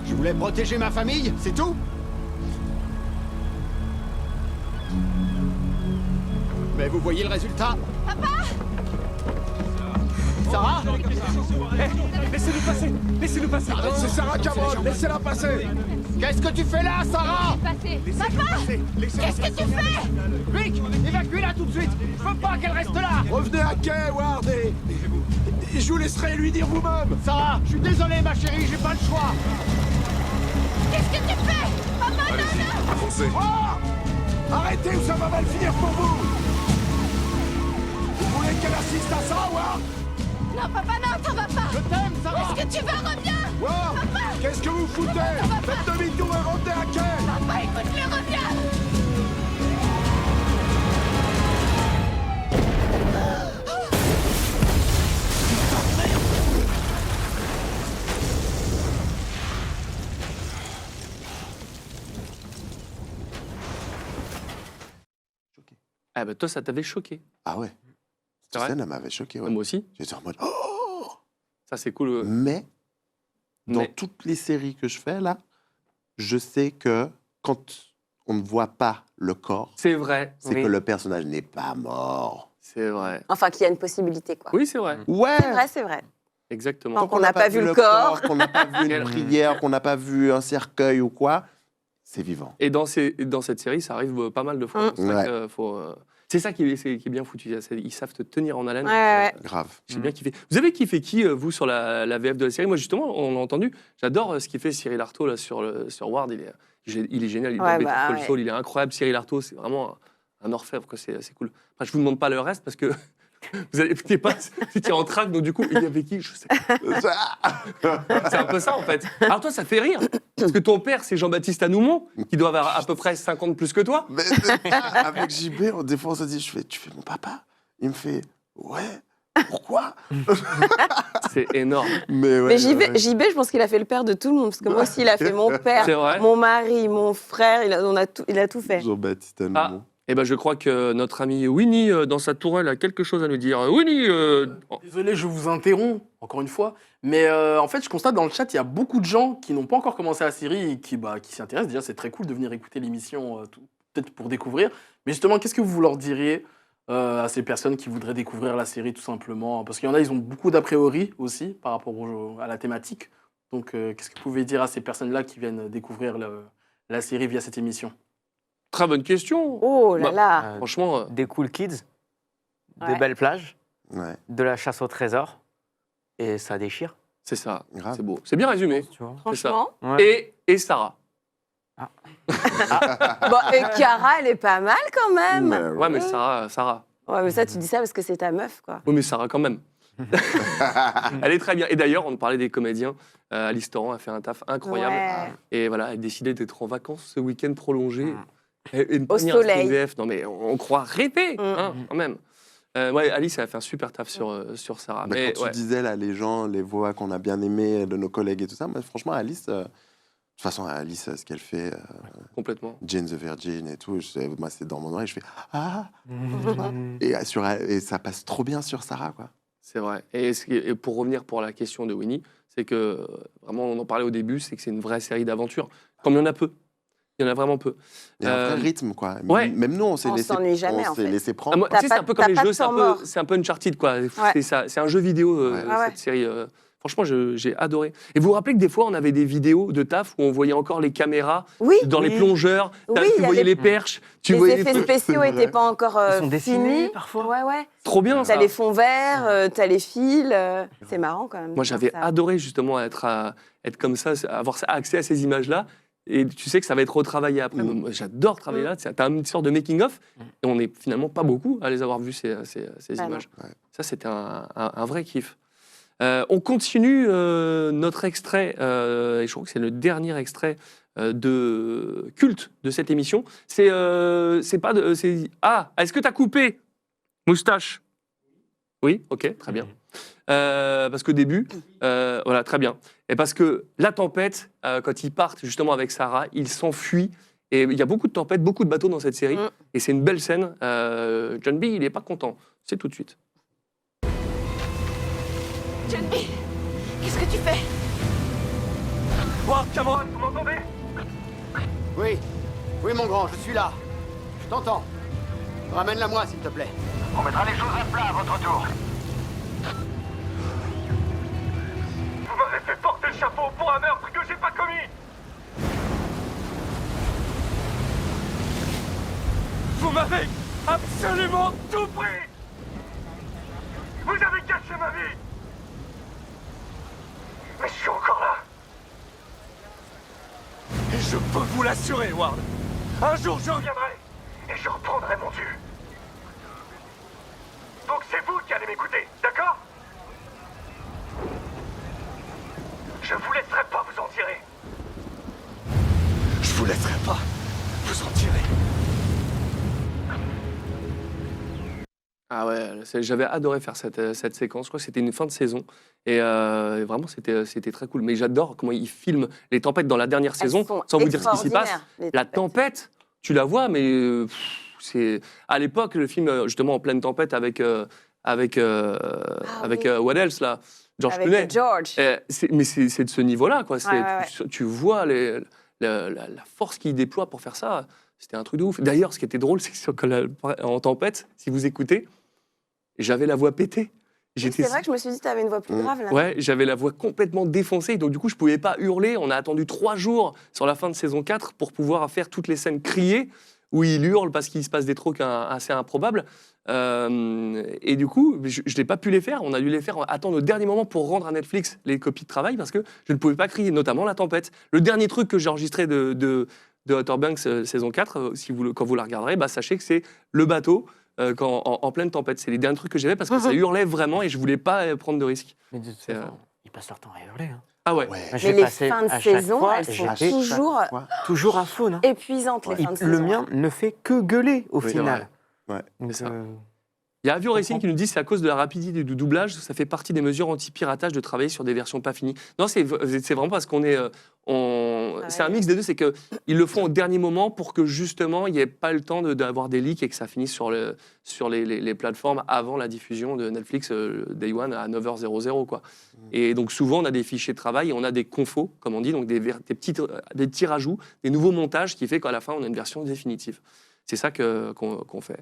Je voulais protéger ma famille, c'est tout. Mais vous voyez le résultat? Papa! Sarah? Laissez-nous passer! Laissez-nous passer! c'est Sarah Cameron, laissez-la passer. Qu'est-ce que tu fais là, Sarah? Passez! Papa! Qu'est-ce que tu fais? Vic, évacuez-la tout de suite. Je veux pas qu'elle reste là. Revenez à quai, Ward, et je vous laisserai lui dire vous-même. Sarah, je suis désolé, ma chérie, j'ai pas le choix. Qu'est-ce que tu fais? Papa, non, non! Foncez. Arrêtez ou ça va mal finir pour vous. Vous voulez qu'elle assiste à ça, Ward? Non, papa, non, t'en vas pas! Je t'aime, Sarah. Est-ce que tu vas? Reviens! Ward, qu'est-ce que vous foutez? Faites demi-tour et revenez à quai. Papa, écoute-le, reviens! Ah bah toi, ça t'avait choqué. Ah ouais. C'est Cette vrai? scène, elle m'avait choqué. Ouais. Moi aussi. J'étais en mode, oh. Ça, c'est cool. Mais, dans Mais- toutes les séries que je fais, là, je sais que quand on ne voit pas le corps, C'est vrai. c'est Oui. que le personnage n'est pas mort. C'est vrai. Enfin, qu'il y a une possibilité, quoi. Oui, c'est vrai. Ouais. C'est vrai, c'est vrai. Exactement. Tant qu'on n'a pas vu le corps. qu'on n'a pas vu une prière, qu'on n'a pas vu un cercueil ou quoi, c'est vivant. Et dans cette série, ça arrive pas mal de fois. C'est ça Ouais. que c'est ça qui est bien foutu. Ils savent te tenir en haleine. Ouais. Grave. J'ai bien kiffé. Vous avez kiffé qui, vous, sur la VF de la série? Moi, justement, on l'a entendu. J'adore ce qu'il fait Cyril Artaud là, sur Ward. Il est génial. Il est dans Better Call Saul, il est incroyable. Cyril Artaud, c'est vraiment un orfèvre. C'est cool. Enfin, je vous demande pas le reste parce que vous n'étiez pas en track. Donc, du coup, il y avait qui? Je sais pas. C'est un peu ça, en fait. Alors, toi, ça fait rire. Parce que ton père, c'est Jean-Baptiste Anoumont, qui doit avoir à peu près 50 plus que toi. Mais avec JB, des fois, on se dit, tu fais mon papa? Il me fait, ouais. Pourquoi? C'est énorme. Mais, ouais, Mais JB, je pense qu'il a fait le père de tout le monde. Parce que moi aussi, il a fait mon père, C'est vrai. mon mari, mon frère. Il a tout fait. Jean-Baptiste Ah, Almond. et ben je crois que notre ami Winnie, dans sa tourelle, a quelque chose à nous dire. Winnie Désolé, je vous interromps, encore une fois. Mais en fait, je constate dans le chat, il y a beaucoup de gens qui n'ont pas encore commencé la série et qui s'y intéressent. Déjà, c'est très cool de venir écouter l'émission, peut-être pour découvrir. Mais justement, qu'est-ce que vous leur diriez à ces personnes qui voudraient découvrir la série, tout simplement? Parce qu'il y en a, ils ont beaucoup d'a priori aussi par rapport à la thématique. Donc, qu'est-ce que vous pouvez dire à ces personnes-là qui viennent découvrir la série via cette émission? Très bonne question. Oh là là. Franchement. Des cool kids, Ouais. de belles plages, Ouais. de la chasse au trésor, et ça déchire. C'est ça. Grave. C'est beau. C'est bien résumé. Tu vois. C'est ça. Franchement. Ouais. Et Sarah. Bon, et Chiara, elle est pas mal quand même. Mais Ouais, mais Sarah. Ouais, mais ça, tu dis ça parce que c'est ta meuf, quoi. Oui, mais Sarah quand même. Elle est très bien. Et d'ailleurs, on parlait des comédiens. Alice Torrent a fait un taf incroyable. Ouais. Et voilà, elle a décidé d'être en vacances ce week-end prolongé. Et Au soleil. VF. Non, mais on croit rêver, hein, quand même. Ouais, Alice, elle a fait un super taf sur Sarah. Bah, mais quand tu disais, là, les gens, les voix qu'on a bien aimées de nos collègues et tout ça, moi, franchement, Alice, de toute façon, Alice, ce qu'elle fait, complètement. Jane the Virgin et tout, moi, c'est dans mon oreille, je fais « Ah !» et ça passe trop bien sur Sarah, quoi. C'est vrai. Et pour revenir pour la question de Winnie, c'est que, vraiment, on en parlait au début, c'est que c'est une vraie série d'aventures. Comme il y en a peu. Il y en a vraiment peu. Il y a un vrai rythme, quoi. Ouais. Même nous, on s'est laissé, s'ennuie jamais, en fait. laissé Ah, prendre. moi, tu sais, c'est un peu comme les jeux, c'est un peu Uncharted, quoi. Ouais. C'est un jeu vidéo, Ouais. cette série. Franchement, j'ai adoré. Et vous vous rappelez que des fois, on avait des vidéos de taf où on voyait encore les caméras Oui. dans les plongeurs, Oui, tu il y voyais avait- les perches, tu Les voyais effets trucs. spéciaux C'est n'étaient vrai. pas encore Ils sont dessinés, finis. parfois. Ouais, ouais. Trop bien, ça. T'as les fonds verts, t'as les fils. C'est marrant quand même. Moi, j'avais Ça. adoré justement être comme ça, avoir accès à ces images-là. Et tu sais que ça va être retravaillé après. Moi, j'adore travailler là. T'as une sorte de making-of. Et on n'est finalement pas beaucoup à les avoir vus, ces Ah images. non. Ouais. Ça, c'était un vrai kiff. On continue notre extrait. Et je crois que c'est le dernier extrait de culte de cette émission. C'est pas de. Ah, est-ce que t'as coupé, moustache? Oui, ok, très bien. Parce qu'au début, voilà, très bien. Et parce que la tempête, quand ils partent justement avec Sarah, ils s'enfuient. Et il y a beaucoup de tempêtes, beaucoup de bateaux dans cette série. Et c'est une belle scène. John B, il n'est pas content. C'est tout de suite. John B, qu'est-ce que tu fais? Wow, Cameron, vous m'entendez? Oui. Oui, mon grand, je suis là. Je t'entends. Ramène-la moi, s'il te plaît. On mettra les choses à plat à votre tour. Vous m'avez fait porter le chapeau pour un meurtre que j'ai pas commis. Vous m'avez absolument tout pris. Vous avez caché ma vie. Mais je suis encore là. Et je peux vous l'assurer, Ward. Un jour, je reviendrai. Et je reprendrai mon dû. Donc c'est vous qui allez m'écouter, d'accord? Je vous laisserai pas vous en tirer. Je vous laisserai pas vous en tirer. Ah ouais, j'avais adoré faire cette séquence. Je crois que c'était une fin de saison. Et vraiment, c'était très cool. Mais j'adore comment ils filment les tempêtes dans la dernière saison, sont sans vous dire ce qui s'y passe. extraordinaires, les La tempête, tu la vois, mais c'est à l'époque, le film, justement, en pleine tempête avec what else, là, George Avec Clooney. George. Mais c'est de ce niveau-là, quoi. Ouais, ouais, Tu vois la force qu'ils déploient pour faire ça. C'était un truc de ouf. D'ailleurs, ce qui était drôle, c'est que en tempête, si vous écoutez, j'avais la voix pétée. C'est vrai que je me suis dit que tu avais une voix plus grave là. Ouais, j'avais la voix complètement défoncée. Donc, du coup, je ne pouvais pas hurler. On a attendu 3 jours sur la fin de saison 4 pour pouvoir faire toutes les scènes criées où il hurle parce qu'il se passe des trucs assez improbables. Et du coup, je n'ai pas pu les faire. On a dû les faire, attendre au dernier moment pour rendre à Netflix les copies de travail parce que je ne pouvais pas crier, notamment la tempête. Le dernier truc que j'ai enregistré de Outer Banks saison 4, quand vous la regarderez, sachez que c'est le bateau en pleine tempête. C'est les derniers trucs que j'avais parce que ça hurlait vraiment et je voulais pas prendre de risques. Mais de toute façon, ils passent leur temps à hurler. Hein. Ah ouais. Mais les fins de saison, elles sont toujours à faux. épuisantes, les fins de saison. Le mien ne fait que gueuler au Oui, final. Ouais. Donc, C'est ça. Il y a Avio Racing qui nous dit que c'est à cause de la rapidité du doublage, ça fait partie des mesures anti-piratage de travailler sur des versions pas finies. Non, c'est vraiment parce qu'on est... c'est un mix des deux, c'est qu'ils le font au dernier moment pour que justement il n'y ait pas le temps d'avoir des leaks et que ça finisse sur les plateformes avant la diffusion de Netflix Day One à 9h00. Quoi. Et donc souvent on a des fichiers de travail et on a des confos, comme on dit, donc des petits rajouts, des nouveaux montages qui fait qu'à la fin on a une version définitive. C'est ça qu'on fait.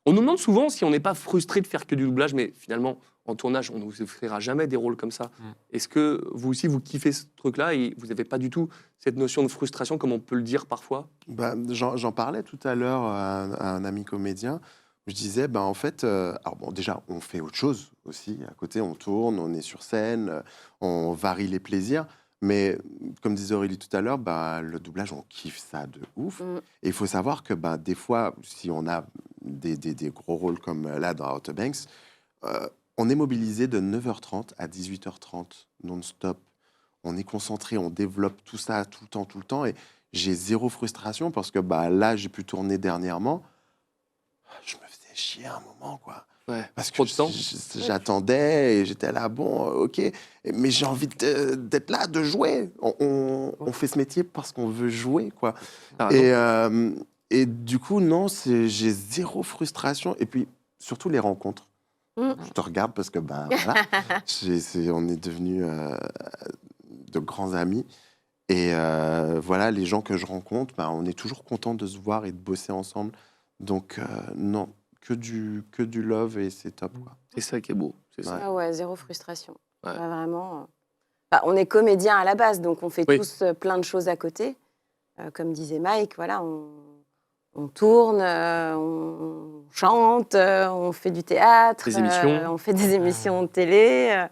On nous demande souvent si on n'est pas frustré de faire que du doublage, mais finalement, en tournage, on ne vous offrira jamais des rôles comme ça. Est-ce que vous aussi, vous kiffez ce truc-là et vous n'avez pas du tout cette notion de frustration, comme on peut le dire parfois? J'en parlais tout à l'heure à un ami comédien. Je disais, en fait, alors bon, déjà, on fait autre chose aussi. À côté, on tourne, on est sur scène, on varie les plaisirs. Mais comme disait Aurélie tout à l'heure, le doublage, on kiffe ça de ouf. Et il faut savoir que des fois, si on a des gros rôles comme là dans Outer Banks, on est mobilisé de 9h30 à 18h30 non-stop. On est concentré, on développe tout ça tout le temps. Et j'ai zéro frustration parce que là, j'ai pu tourner dernièrement. Je me faisais chier à un moment, quoi. Ouais, parce que j'attendais et j'étais là, bon, ok, mais j'ai envie d'être là, de jouer. On fait ce métier parce qu'on veut jouer, quoi. Et du coup, non, j'ai zéro frustration. Et puis, surtout les rencontres. Je te regarde parce que, voilà, on est devenus de grands amis. Et voilà, les gens que je rencontre, on est toujours content de se voir et de bosser ensemble. Donc, non. Que du love et c'est top. C'est ça qui est beau. Ça. Ah ouais, zéro frustration. Vraiment. On est comédien à la base, donc on fait tous plein de choses à côté. Comme disait Mike, voilà, on tourne, on chante, on fait du théâtre, on fait des émissions de télé.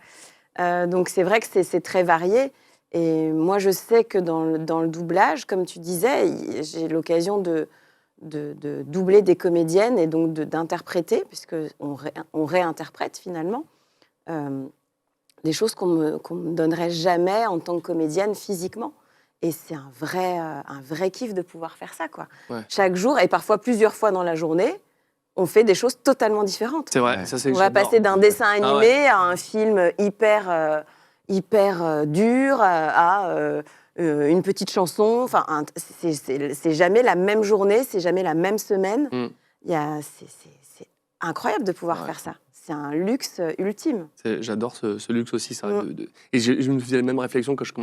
Donc c'est vrai que c'est très varié. Et moi, je sais que dans le doublage, comme tu disais, j'ai l'occasion de doubler des comédiennes et donc d'interpréter, puisqu'on réinterprète finalement, des choses qu'on me donnerait jamais en tant que comédienne physiquement. Et c'est un vrai kiff de pouvoir faire ça, quoi. Chaque jour, et parfois plusieurs fois dans la journée, on fait des choses totalement différentes. C'est vrai, ça c'est... On va passer d'un dessin animé à un film hyper dur, à... une petite chanson, enfin, c'est jamais la même journée, c'est jamais la même semaine. C'est incroyable de pouvoir faire ça. C'est un luxe ultime. J'adore ce luxe aussi. Ça, et je me faisais la même réflexion quand je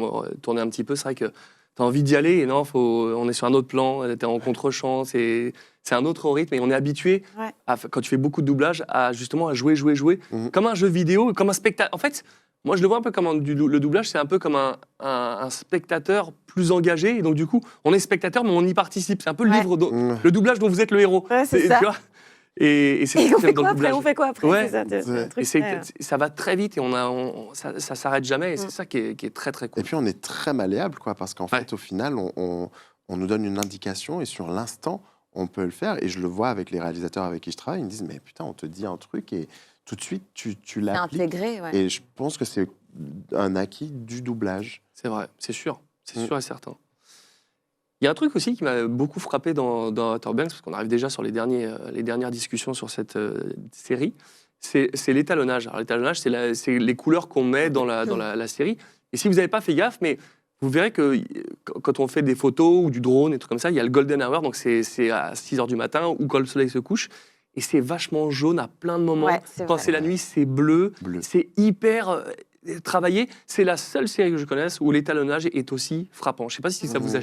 tournais un petit peu. C'est vrai que tu as envie d'y aller et non, on est sur un autre plan, tu es en contre-champ, c'est un autre rythme et on est habitué, quand tu fais beaucoup de doublage, à jouer. Comme un jeu vidéo, comme un spectacle. En fait, moi, je le vois un peu comme le doublage, c'est un peu comme un spectateur plus engagé. Et donc, du coup, on est spectateur, mais on y participe. C'est un peu le livre, le doublage dont vous êtes le héros. Ouais, c'est ça. Tu vois et on fait quoi après ? On fait quoi après ? Ça va très vite et ça s'arrête jamais. Et c'est ça qui est très, très cool. Et puis, on est très malléable, quoi, parce qu'en fait, au final, on nous donne une indication et sur l'instant, on peut le faire. Et je le vois avec les réalisateurs avec qui je travaille. Ils me disent, mais putain, on te dit un truc et... tout de suite, tu l'appliques. Intégré, Et je pense que c'est un acquis du doublage. C'est vrai, c'est sûr. C'est sûr et certain. Il y a un truc aussi qui m'a beaucoup frappé dans Outer Banks, parce qu'on arrive déjà sur les dernières discussions sur cette série, c'est l'étalonnage. Alors, l'étalonnage, c'est les couleurs qu'on met dans la série. Et si vous n'avez pas fait gaffe, mais vous verrez que quand on fait des photos ou du drone, et trucs comme ça, il y a le golden hour, donc c'est à 6h du matin ou quand le soleil se couche. Et c'est vachement jaune à plein de moments. Quand c'est la nuit, c'est bleu. C'est hyper travaillé. C'est la seule série que je connaisse où l'étalonnage est aussi frappant. Je ne sais pas si ça vous a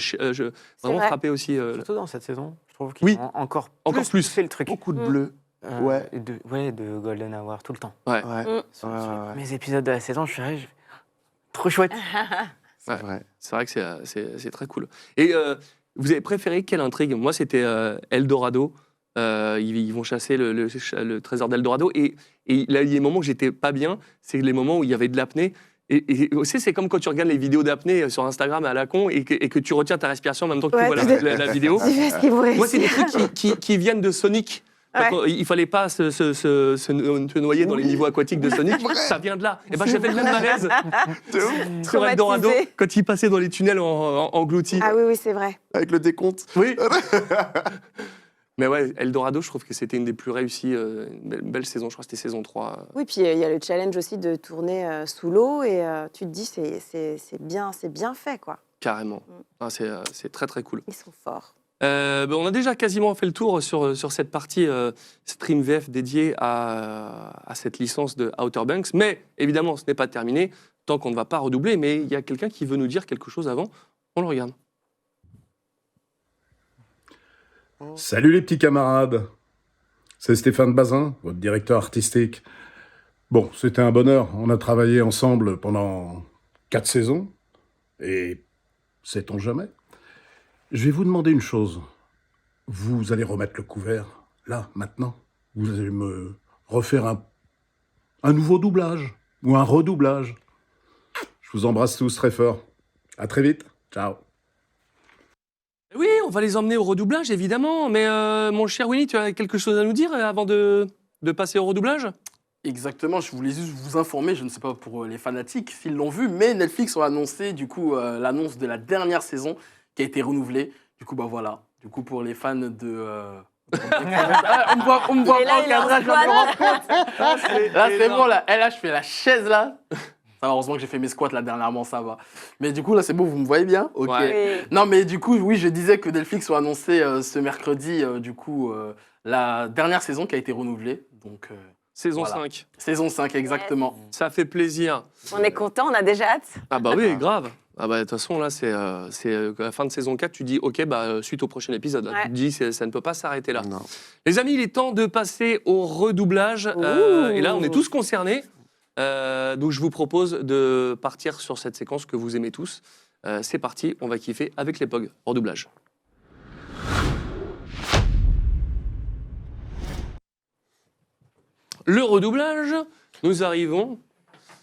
vraiment frappé aussi. Surtout dans cette saison, je trouve qu'ils ont encore plus fait le truc. Beaucoup de bleu. De Golden Hour, tout le temps. Sur mes épisodes de la saison, je suis trop chouette. C'est vrai. C'est vrai que c'est très cool. Et vous avez préféré quelle intrigue ? Moi, c'était Eldorado. Ils vont chasser le trésor d'Eldorado. Et là, il y a des moments où j'étais pas bien. C'est les moments où il y avait de l'apnée. Et aussi, c'est comme quand tu regardes les vidéos d'apnée sur Instagram à la con et que tu retiens ta respiration en même temps que tu vois la vidéo. Moi, c'est des trucs qui viennent de Sonic. Il fallait pas se noyer dans les niveaux aquatiques de Sonic. Ça vient de là. Et j'avais le même malaise sur Eldorado quand il passait dans les tunnels engloutis. Ah oui, c'est vrai. Avec le décompte. Oui. Mais ouais, Eldorado, je trouve que c'était une des plus réussies, une belle saison, je crois que c'était saison 3. Oui, puis il y a le challenge aussi de tourner sous l'eau et tu te dis c'est bien fait quoi. Carrément. Ah, c'est très très cool. Ils sont forts. On a déjà quasiment fait le tour sur cette partie Stream VF dédiée à cette licence de Outer Banks. Mais évidemment, ce n'est pas terminé tant qu'on ne va pas redoubler. Mais il y a quelqu'un qui veut nous dire quelque chose avant. On le regarde. Salut les petits camarades. C'est Stéphane Bazin, votre directeur artistique. Bon, c'était un bonheur. On a travaillé ensemble pendant 4 saisons. Et sait-on jamais ? Je vais vous demander une chose. Vous allez remettre le couvert, là, maintenant. Vous allez me refaire un nouveau doublage ou un redoublage. Je vous embrasse tous très fort. À très vite. Ciao. Oui, on va les emmener au redoublage, évidemment. Mais mon cher Winnie, tu as quelque chose à nous dire avant de passer au redoublage ? Exactement, je voulais juste vous informer, je ne sais pas pour les fanatiques s'ils l'ont vu, mais Netflix a annoncé du coup l'annonce de la dernière saison qui a été renouvelée. Du coup, bah voilà. Du coup, pour les fans de... on me voit pas au cadrage, je me rends compte. Là, c'est bon, là. Et là, je fais la chaise, là. Ça va, heureusement que j'ai fait mes squats, là, dernièrement, ça va. Mais du coup, là, c'est bon, vous me voyez bien ? Ok. Ouais. Non, mais du coup, oui, je disais que Netflix a annoncé ce mercredi, du coup, la dernière saison qui a été renouvelée. Donc... Saison voilà. 5. Saison 5, exactement. Yes. Ça fait plaisir. On est content, on a déjà hâte. Ah bah oui, grave. Ah bah de toute façon, là, c'est la fin de saison 4, tu dis, ok, bah suite au prochain épisode. Là, tu te dis, ça ne peut pas s'arrêter là. Non. Les amis, il est temps de passer au redoublage. Et là, on est tous concernés. Donc je vous propose de partir sur cette séquence que vous aimez tous. C'est parti, on va kiffer avec les POG. Redoublage. Le redoublage, nous arrivons.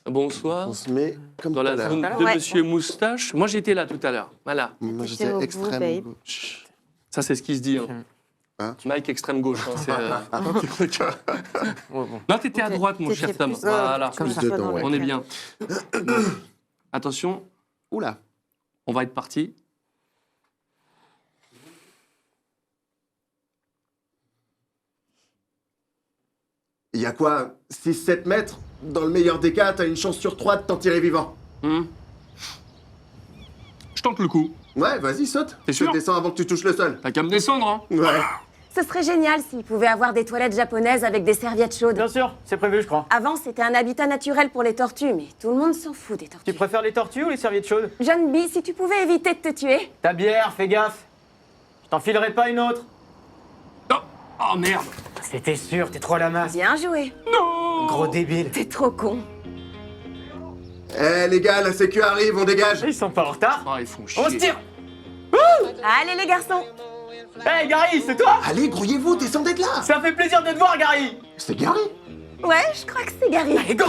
Bonsoir. On se met comme dans tout à la l'heure. zone de Monsieur Moustache. Moi, j'étais là tout à l'heure. Voilà. Moi, j'étais extrême gauche. Ça, c'est ce qui se dit. Hein. Mike extrême gauche. Non, t'étais à droite, mon cher Tom. Voilà. On est bien. Attention. Oula. On va être parti. Il y a quoi 6-7 mètres? Dans le meilleur des cas, t'as une chance sur 3 de t'en tirer vivant. Je tente le coup. Ouais, vas-y, saute. T'es sûr? Je descends avant que tu touches le sol. T'as qu'à me descendre, hein. Ouais. Ce serait génial s'ils pouvaient avoir des toilettes japonaises avec des serviettes chaudes. Bien sûr, c'est prévu, je crois. Avant, c'était un habitat naturel pour les tortues, mais tout le monde s'en fout des tortues. Tu préfères les tortues ou les serviettes chaudes? Jeune Bee, si tu pouvais éviter de te tuer. Ta bière, fais gaffe. Je t'en filerai pas une autre. Oh merde. C'était sûr, t'es trop à la masse. Bien joué. Non. Gros débile. T'es trop con. Eh les gars, la sécu arrive, on dégage. Ils sont pas en retard. Oh, ils font chier. On se tire. Allez les garçons. Hey Gary, c'est toi? Allez, grouillez-vous, descendez de là. Ça fait plaisir de te voir, Gary. C'est Gary. Ouais, je crois que c'est Gary. Allez, go.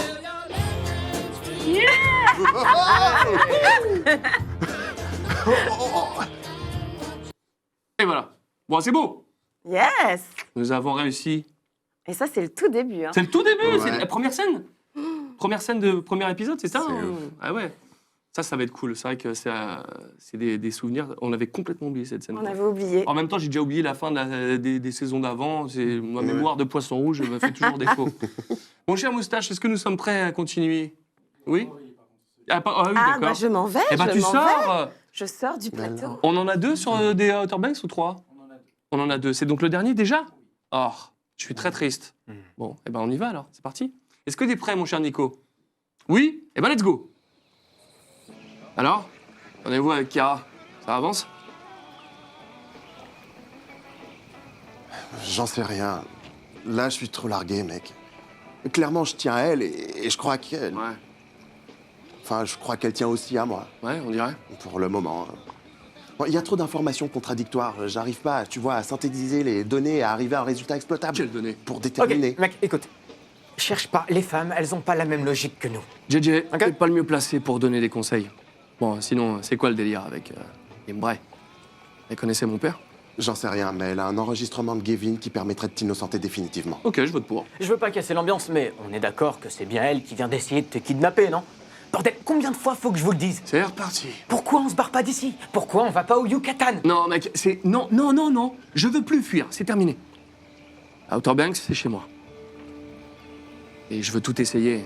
Et voilà. Bon, c'est beau. Yes. Nous avons réussi. Et ça, c'est le tout début. Hein. C'est le tout début, Ouais. c'est la première scène. Première scène de premier épisode, c'est ça C'est hein ouf. Ah ouais. Ça va être cool. C'est vrai que c'est des souvenirs. On avait complètement oublié cette scène. On avait oublié. En même temps, j'ai déjà oublié la fin des saisons d'avant. Ma mémoire de poisson rouge me fait toujours défaut. Mon cher Moustache, est-ce que nous sommes prêts à continuer? Oui. Ah oui, Ah, d'accord. bah je m'en vais. Eh ben, je tu m'en sors. vais. Je sors du plateau. On en a 2 sur des Outer Banks ou 3? On en a 2. C'est donc le dernier déjà? Oh, je suis très triste. Bon, eh ben on y va alors. C'est parti. Est-ce que tu es prêt, mon cher Nico? Oui? Eh ben let's go. Alors, rendez-vous avec Chiara. Ça avance? J'en sais rien. Là, je suis trop largué, mec. Clairement, je tiens à elle et je crois qu'elle... Ouais. Enfin, je crois qu'elle tient aussi à moi. Ouais, on dirait. Pour le moment. Bon, il y a trop d'informations contradictoires. J'arrive pas, tu vois, à synthétiser les données et à arriver à un résultat exploitable. Quelles données? Pour déterminer. Ok, mec, écoute. Cherche pas, les femmes, elles ont pas la même logique que nous. JJ, t'es pas le mieux placé pour donner des conseils. Bon, sinon, c'est quoi le délire avec Imbray? Elle connaissait mon père? J'en sais rien, mais elle a un enregistrement de Gavin qui permettrait de t'innocenter définitivement. Ok, je vote pour. Je veux pas casser l'ambiance, mais on est d'accord que c'est bien elle qui vient d'essayer de te kidnapper, non? Bordel, combien de fois faut que je vous le dise? C'est reparti. Pourquoi on se barre pas d'ici? Pourquoi on va pas au Yucatan? Non, mec, c'est... Non, non, non, non. Je veux plus fuir, c'est terminé. Outer Banks, c'est chez moi. Et je veux tout essayer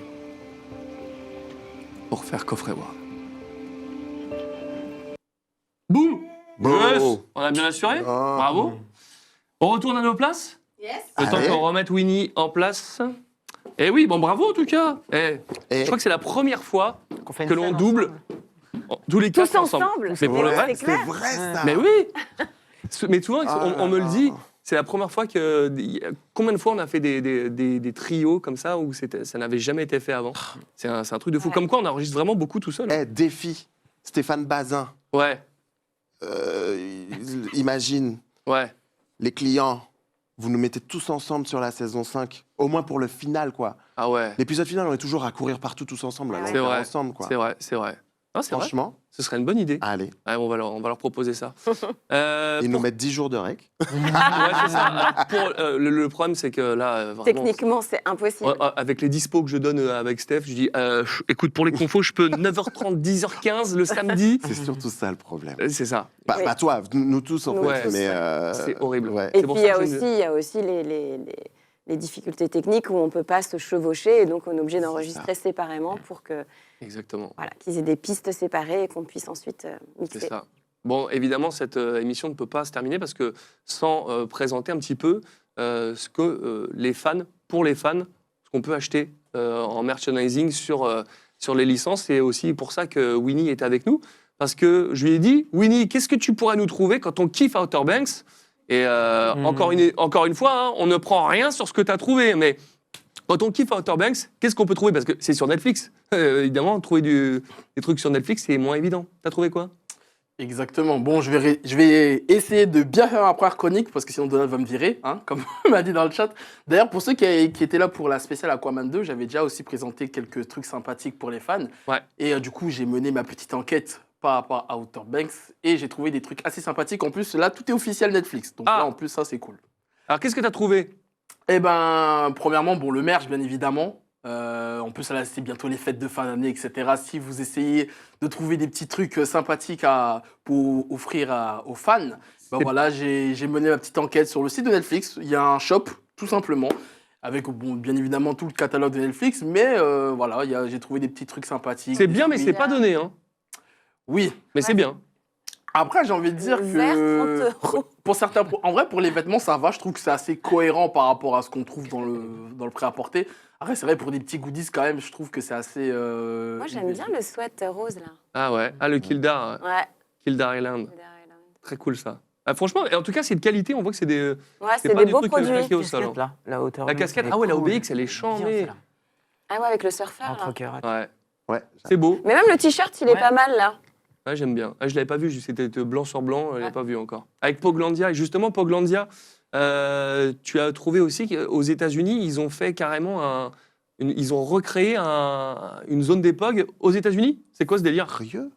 pour faire coffret Ward. Boum! Yes, on a bien assuré. Bravo. On retourne à nos places? Yes. Le temps qu'on remette Winnie en place. Eh oui, bon, bravo en tout cas. Je crois que c'est la première fois que l'on double tous les quatre ensemble. Mais pour le vrai, c'est vrai ça. mais oui. Mais souvent, on me le dit. C'est la première fois que... Combien de fois on a fait des trios comme ça où ça n'avait jamais été fait avant? C'est un truc de fou. Comme quoi, on enregistre vraiment beaucoup tout seul. Défi. Stéphane Bazin. Ouais. Imagine. Ouais. Les clients, vous nous mettez tous ensemble sur la saison 5. Au moins pour le final, quoi. Ah ouais. L'épisode final, on est toujours à courir partout tous ensemble. Là, C'est vrai. ensemble, quoi. C'est vrai, c'est vrai. Non, c'est Franchement. vrai. Ce serait une bonne idée. Allez. Ouais, on va leur proposer ça. Ils nous mettent 10 jours de rec. Ouais, c'est ça. Le problème, c'est que là, vraiment... Techniquement, c'est impossible. Avec les dispos que je donne avec Steph, je dis, écoute, pour les confos, je peux 9h30, 10h15 le samedi. C'est surtout ça le problème. C'est ça. Pas toi, nous tous en Ouais, fait. Mais c'est horrible. Ouais. Et puis, il y a aussi les difficultés techniques où on ne peut pas se chevaucher et donc on est obligé d'enregistrer séparément pour que Exactement. Voilà, qu'ils aient des pistes séparées et qu'on puisse ensuite mixer. C'est ça. Bon, évidemment, cette émission ne peut pas se terminer parce que sans présenter un petit peu ce que les fans, pour les fans, ce qu'on peut acheter en merchandising sur les licences. C'est aussi pour ça que Winnie est avec nous. Parce que je lui ai dit, Winnie, qu'est-ce que tu pourrais nous trouver quand on kiffe Outer Banks? Et encore une fois, hein, on ne prend rien sur ce que tu as trouvé, mais quand on kiffe Outer Banks, qu'est-ce qu'on peut trouver? Parce que c'est sur Netflix. Évidemment, trouver des trucs sur Netflix, c'est moins évident. T'as trouvé quoi? Exactement. Bon, je vais essayer de bien faire ma première chronique, parce que sinon Donald va me virer, hein, comme on m'a dit dans le chat. D'ailleurs, pour ceux qui étaient là pour la spéciale Aquaman 2, j'avais déjà aussi présenté quelques trucs sympathiques pour les fans. Ouais. Et du coup, j'ai mené ma petite enquête par rapport à Outer Banks, et j'ai trouvé des trucs assez sympathiques. En plus, là, tout est officiel Netflix. Donc là, en plus, ça, c'est cool. Alors, qu'est-ce que t'as trouvé? Eh ben, premièrement, bon, le merch, bien évidemment. En plus, là, c'est bientôt les fêtes de fin d'année, etc. Si vous essayez de trouver des petits trucs sympathiques pour offrir aux fans, ben voilà, j'ai mené ma petite enquête sur le site de Netflix. Il y a un shop, tout simplement, avec, bon, bien évidemment, tout le catalogue de Netflix. Mais voilà, j'ai trouvé des petits trucs sympathiques. C'est bien, mais c'est pas donné, hein. Oui. Mais c'est bien. Après, j'ai envie de dire que pour certains, en vrai, pour les vêtements, ça va. Je trouve que c'est assez cohérent par rapport à ce qu'on trouve dans le prêt-à-porter. Après, c'est vrai, pour des petits goodies, quand même, je trouve que c'est assez... Moi, j'aime bien le sweat rose, là. Ah ouais, le Kildare. Ouais. Kildare Island. Très cool, ça. Ah, franchement, et en tout cas, c'est de qualité. On voit que c'est des... Ouais, c'est des beaux produits. Au sol, hein. La hauteur. La casquette, ah ouais, la OBX, elle est chambée. Ah ouais, avec le surfeur, là. Ouais. C'est beau. Mais même le t-shirt, il est pas mal, là. Ouais, j'aime bien. Je ne l'avais pas vu, c'était blanc sur blanc, je ne l'avais pas vu encore. Avec Poglandia, et justement, Poglandia, tu as trouvé aussi qu'aux États-Unis, ils ont fait carrément ils ont recréé une zone des Pogs aux États-Unis. C'est quoi ce délire? Sérieux?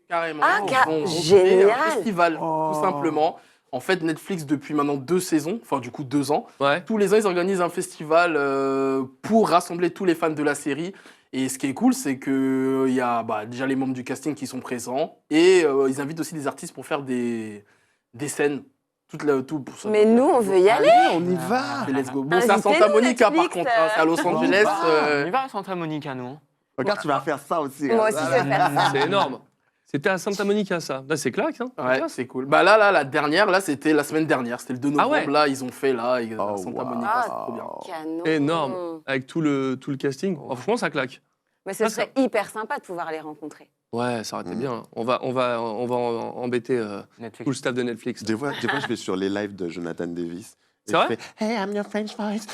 Carrément. Ah, Ils ont génial. un festival, tout simplement. En fait, Netflix, depuis maintenant 2 saisons, enfin du coup 2 ans, tous les ans, ils organisent un festival pour rassembler tous les fans de la série. Et ce qui est cool, c'est qu'il y a déjà les membres du casting qui sont présents et ils invitent aussi des artistes pour faire des scènes. Mais nous, on veut y aller. On y va. Let's go. Bon, c'est à Santa Monica, par contre. Hein, c'est à Los Angeles. On y va à Santa Monica, nous. Regarde, tu vas faire ça aussi. Moi aussi, je vais faire ça. C'est énorme. C'était à Santa Monica, ça. Là, c'est claque, hein. Ouais, c'est cool. Bah là, la dernière, là, c'était la semaine dernière. C'était le 2 novembre. Ah ouais. Là, ils ont fait à Santa Monica. C'est trop bien. Canon. Énorme. Avec tout le casting. Oh, franchement, ça claque. Mais ce serait hyper sympa de pouvoir les rencontrer. Ouais, ça aurait été bien. On va embêter tout le staff de Netflix. Des fois, je vais sur les lives de Jonathan Davis. C'est vrai? Hey, I'm your French voice.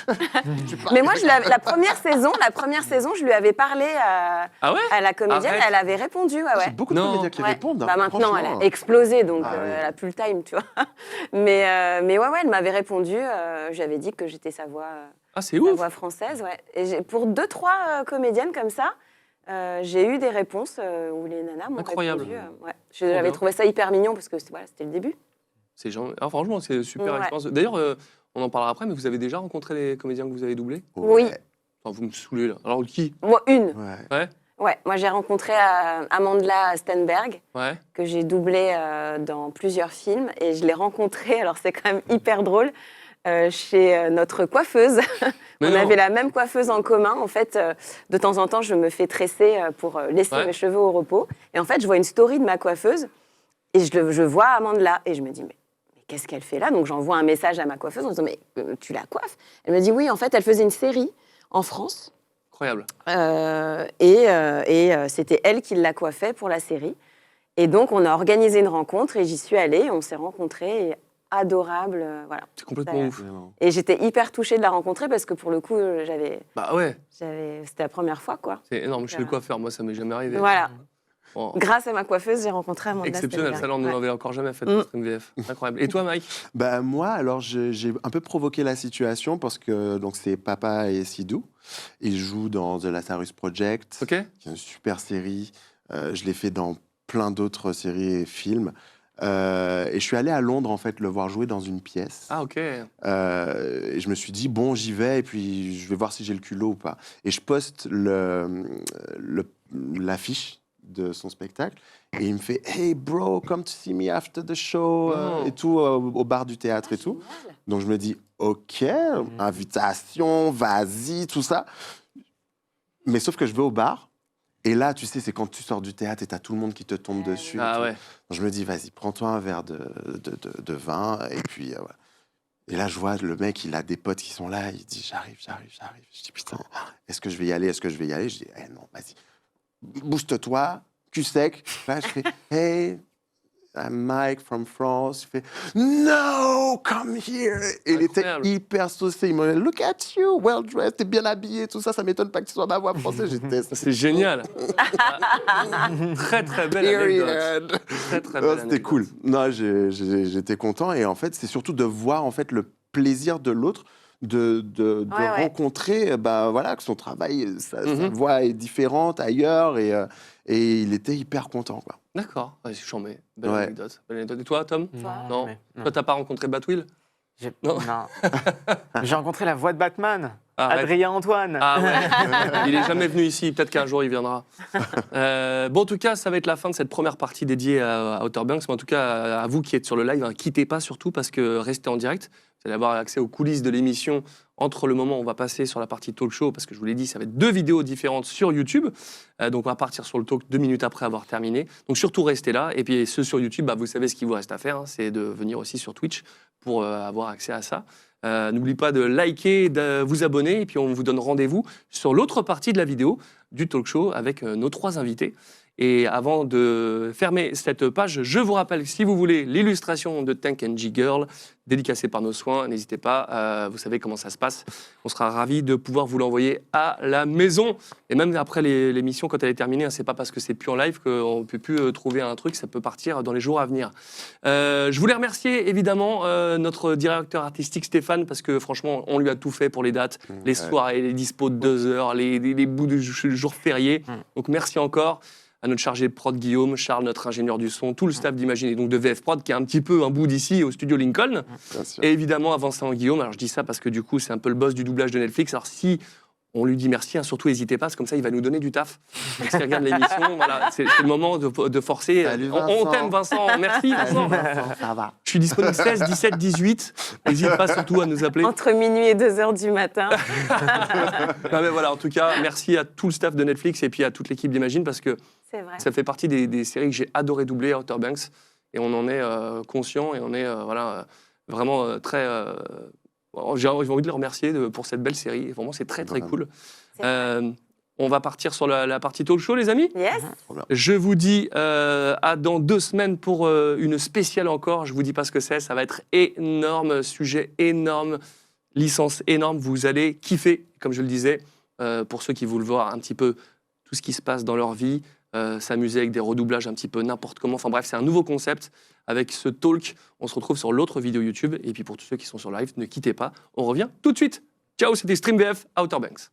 Mais moi, la première saison, je lui avais parlé à la comédienne, elle avait répondu. Ouais. C'est beaucoup de comédiens qui répondent. Bah, maintenant, elle a explosé, donc elle a plus le time, tu vois. Mais ouais, elle m'avait répondu. J'avais dit que j'étais sa voix. C'est ouf. Sa voix française, ouais. Et pour 2-3 comédiennes comme ça, j'ai eu des réponses où les nanas m'ont Incroyable. répondu. Ouais. J'avais trouvé ça hyper mignon parce que c'était le début. Franchement, c'est super expérience. D'ailleurs, on en parlera après, mais vous avez déjà rencontré les comédiens que vous avez doublés? Oui. Enfin, vous me saoulez là. Alors qui? Moi, une. Ouais. Ouais, moi j'ai rencontré Amandla Stenberg, que j'ai doublé dans plusieurs films, et je l'ai rencontrée, alors c'est quand même hyper drôle, chez notre coiffeuse. On avait la même coiffeuse en commun. En fait, de temps en temps, je me fais tresser pour laisser mes cheveux au repos. Et en fait, je vois une story de ma coiffeuse et je vois Amandla. Et je me dis, mais qu'est-ce qu'elle fait là? Donc, j'envoie un message à ma coiffeuse en disant, mais tu la coiffes? Elle me dit, oui, en fait, elle faisait une série en France. Incroyable. C'était elle qui la coiffait pour la série. Et donc, on a organisé une rencontre et j'y suis allée. On s'est rencontrés. Et adorable, voilà. C'est complètement ouf. Et j'étais hyper touchée de la rencontrer parce que pour le coup, Bah ouais. c'était la première fois, quoi. C'est énorme. Je suis le coiffeur, moi, ça m'est jamais arrivé. Voilà. Oh. Grâce à ma coiffeuse, j'ai rencontré Amandla. Exceptionnel, ça, on ne l'avait encore jamais fait pour Stream VF. Incroyable. Et toi, Mike? Bah, moi, alors, j'ai un peu provoqué la situation parce que donc, c'est Papa et Sidou. Ils jouent dans The Lazarus Project, qui est une super série. Je l'ai fait dans plein d'autres séries et films. Et je suis allé à Londres, en fait, le voir jouer dans une pièce. Ah, ok. Et je me suis dit, bon, j'y vais, et puis je vais voir si j'ai le culot ou pas. Et je poste l'affiche de son spectacle, et il me fait « Hey, bro, come to see me after the show et tout, au bar du théâtre et tout. Donc je me dis « Ok, invitation, vas-y, tout ça. » Mais sauf que je vais au bar, et là, tu sais, c'est quand tu sors du théâtre et t'as tout le monde qui te tombe dessus. Ah ouais. Donc, je me dis, vas-y, prends-toi un verre de vin. Et puis, voilà. Et là, je vois le mec, il a des potes qui sont là. Il dit, j'arrive. Je dis, putain, est-ce que je vais y aller? Je dis, non, vas-y. Booste-toi, cul sec. Là, je fais, hey, I'm Mike from France. Il fait, no, come here. Et il était hyper saucé. Il m'a dit, look at you, well dressed, t'es bien habillé, tout ça. Ça m'étonne pas que tu sois ma voix française. C'est génial. Très, très belle anecdote. Très, très belle anecdote. C'était cool. Non, j'étais content. Et en fait, c'est surtout de voir en fait, le plaisir de l'autre. De rencontrer voilà, que son travail, sa voix est différente ailleurs et il était hyper content. Quoi. D'accord, c'est chambé. Belle anecdote. Et toi, Tom? Non. Toi, t'as pas rencontré Batwheel? Non. J'ai rencontré la voix de Batman, Adrien Antoine. Ah ouais. Il est jamais venu ici, peut-être qu'un jour il viendra. Bon, en tout cas, ça va être la fin de cette première partie dédiée à Outer Banks. Mais en tout cas, à vous qui êtes sur le live, quittez pas surtout parce que restez en direct. Vous allez avoir accès aux coulisses de l'émission entre le moment où on va passer sur la partie talk show, parce que je vous l'ai dit, ça va être 2 vidéos différentes sur YouTube. Donc on va partir sur le talk 2 minutes après avoir terminé. Donc surtout restez là. Et puis ceux sur YouTube, vous savez ce qu'il vous reste à faire, c'est de venir aussi sur Twitch pour avoir accès à ça. N'oubliez pas de liker, de vous abonner, et puis on vous donne rendez-vous sur l'autre partie de la vidéo du talk show avec nos 3 invités. Et avant de fermer cette page, je vous rappelle, si vous voulez l'illustration de Tank and G-Girl, dédicacée par nos soins, n'hésitez pas, vous savez comment ça se passe. On sera ravis de pouvoir vous l'envoyer à la maison. Et même après l'émission, quand elle est terminée, c'est pas parce que c'est plus en live qu'on ne peut plus trouver un truc, ça peut partir dans les jours à venir. Je voulais remercier évidemment notre directeur artistique Stéphane, parce que franchement, on lui a tout fait pour les dates, les soirées, les dispos de 2 heures, les bouts de jours fériés. Donc merci encore. À notre chargé de prod Guillaume, Charles, notre ingénieur du son, tout le staff d'Imagine et donc de VF Prod, qui est un petit peu un bout d'ici au studio Lincoln. Et évidemment, à Vincent Guillaume, alors je dis ça parce que du coup, c'est un peu le boss du doublage de Netflix. Alors si on lui dit merci, surtout n'hésitez pas, parce que comme ça, il va nous donner du taf. Donc s'il regarde l'émission, voilà, c'est le moment de forcer. Salut, on t'aime, Vincent. Merci, Vincent. Ça va. Je suis disponible 16, 17, 18. N'hésite pas surtout à nous appeler. Entre minuit et 2h du matin. Non, mais voilà, en tout cas, merci à tout le staff de Netflix et puis à toute l'équipe d'Imagine, parce que ça fait partie des séries que j'ai adoré doubler, Outer Banks, et on en est conscient et on est vraiment très... j'ai envie de les remercier pour cette belle série. Vraiment, c'est très, très cool. On va partir sur la partie talk show, les amis. Yes. Je vous dis à dans 2 semaines pour une spéciale encore. Je vous dis pas ce que c'est. Ça va être énorme, sujet énorme, licence énorme. Vous allez kiffer, comme je le disais, pour ceux qui veulent voir un petit peu tout ce qui se passe dans leur vie, s'amuser avec des redoublages un petit peu n'importe comment. Enfin bref, c'est un nouveau concept. Avec ce talk, on se retrouve sur l'autre vidéo YouTube. Et puis pour tous ceux qui sont sur live, ne quittez pas. On revient tout de suite. Ciao, c'était Stream VF, Outer Banks.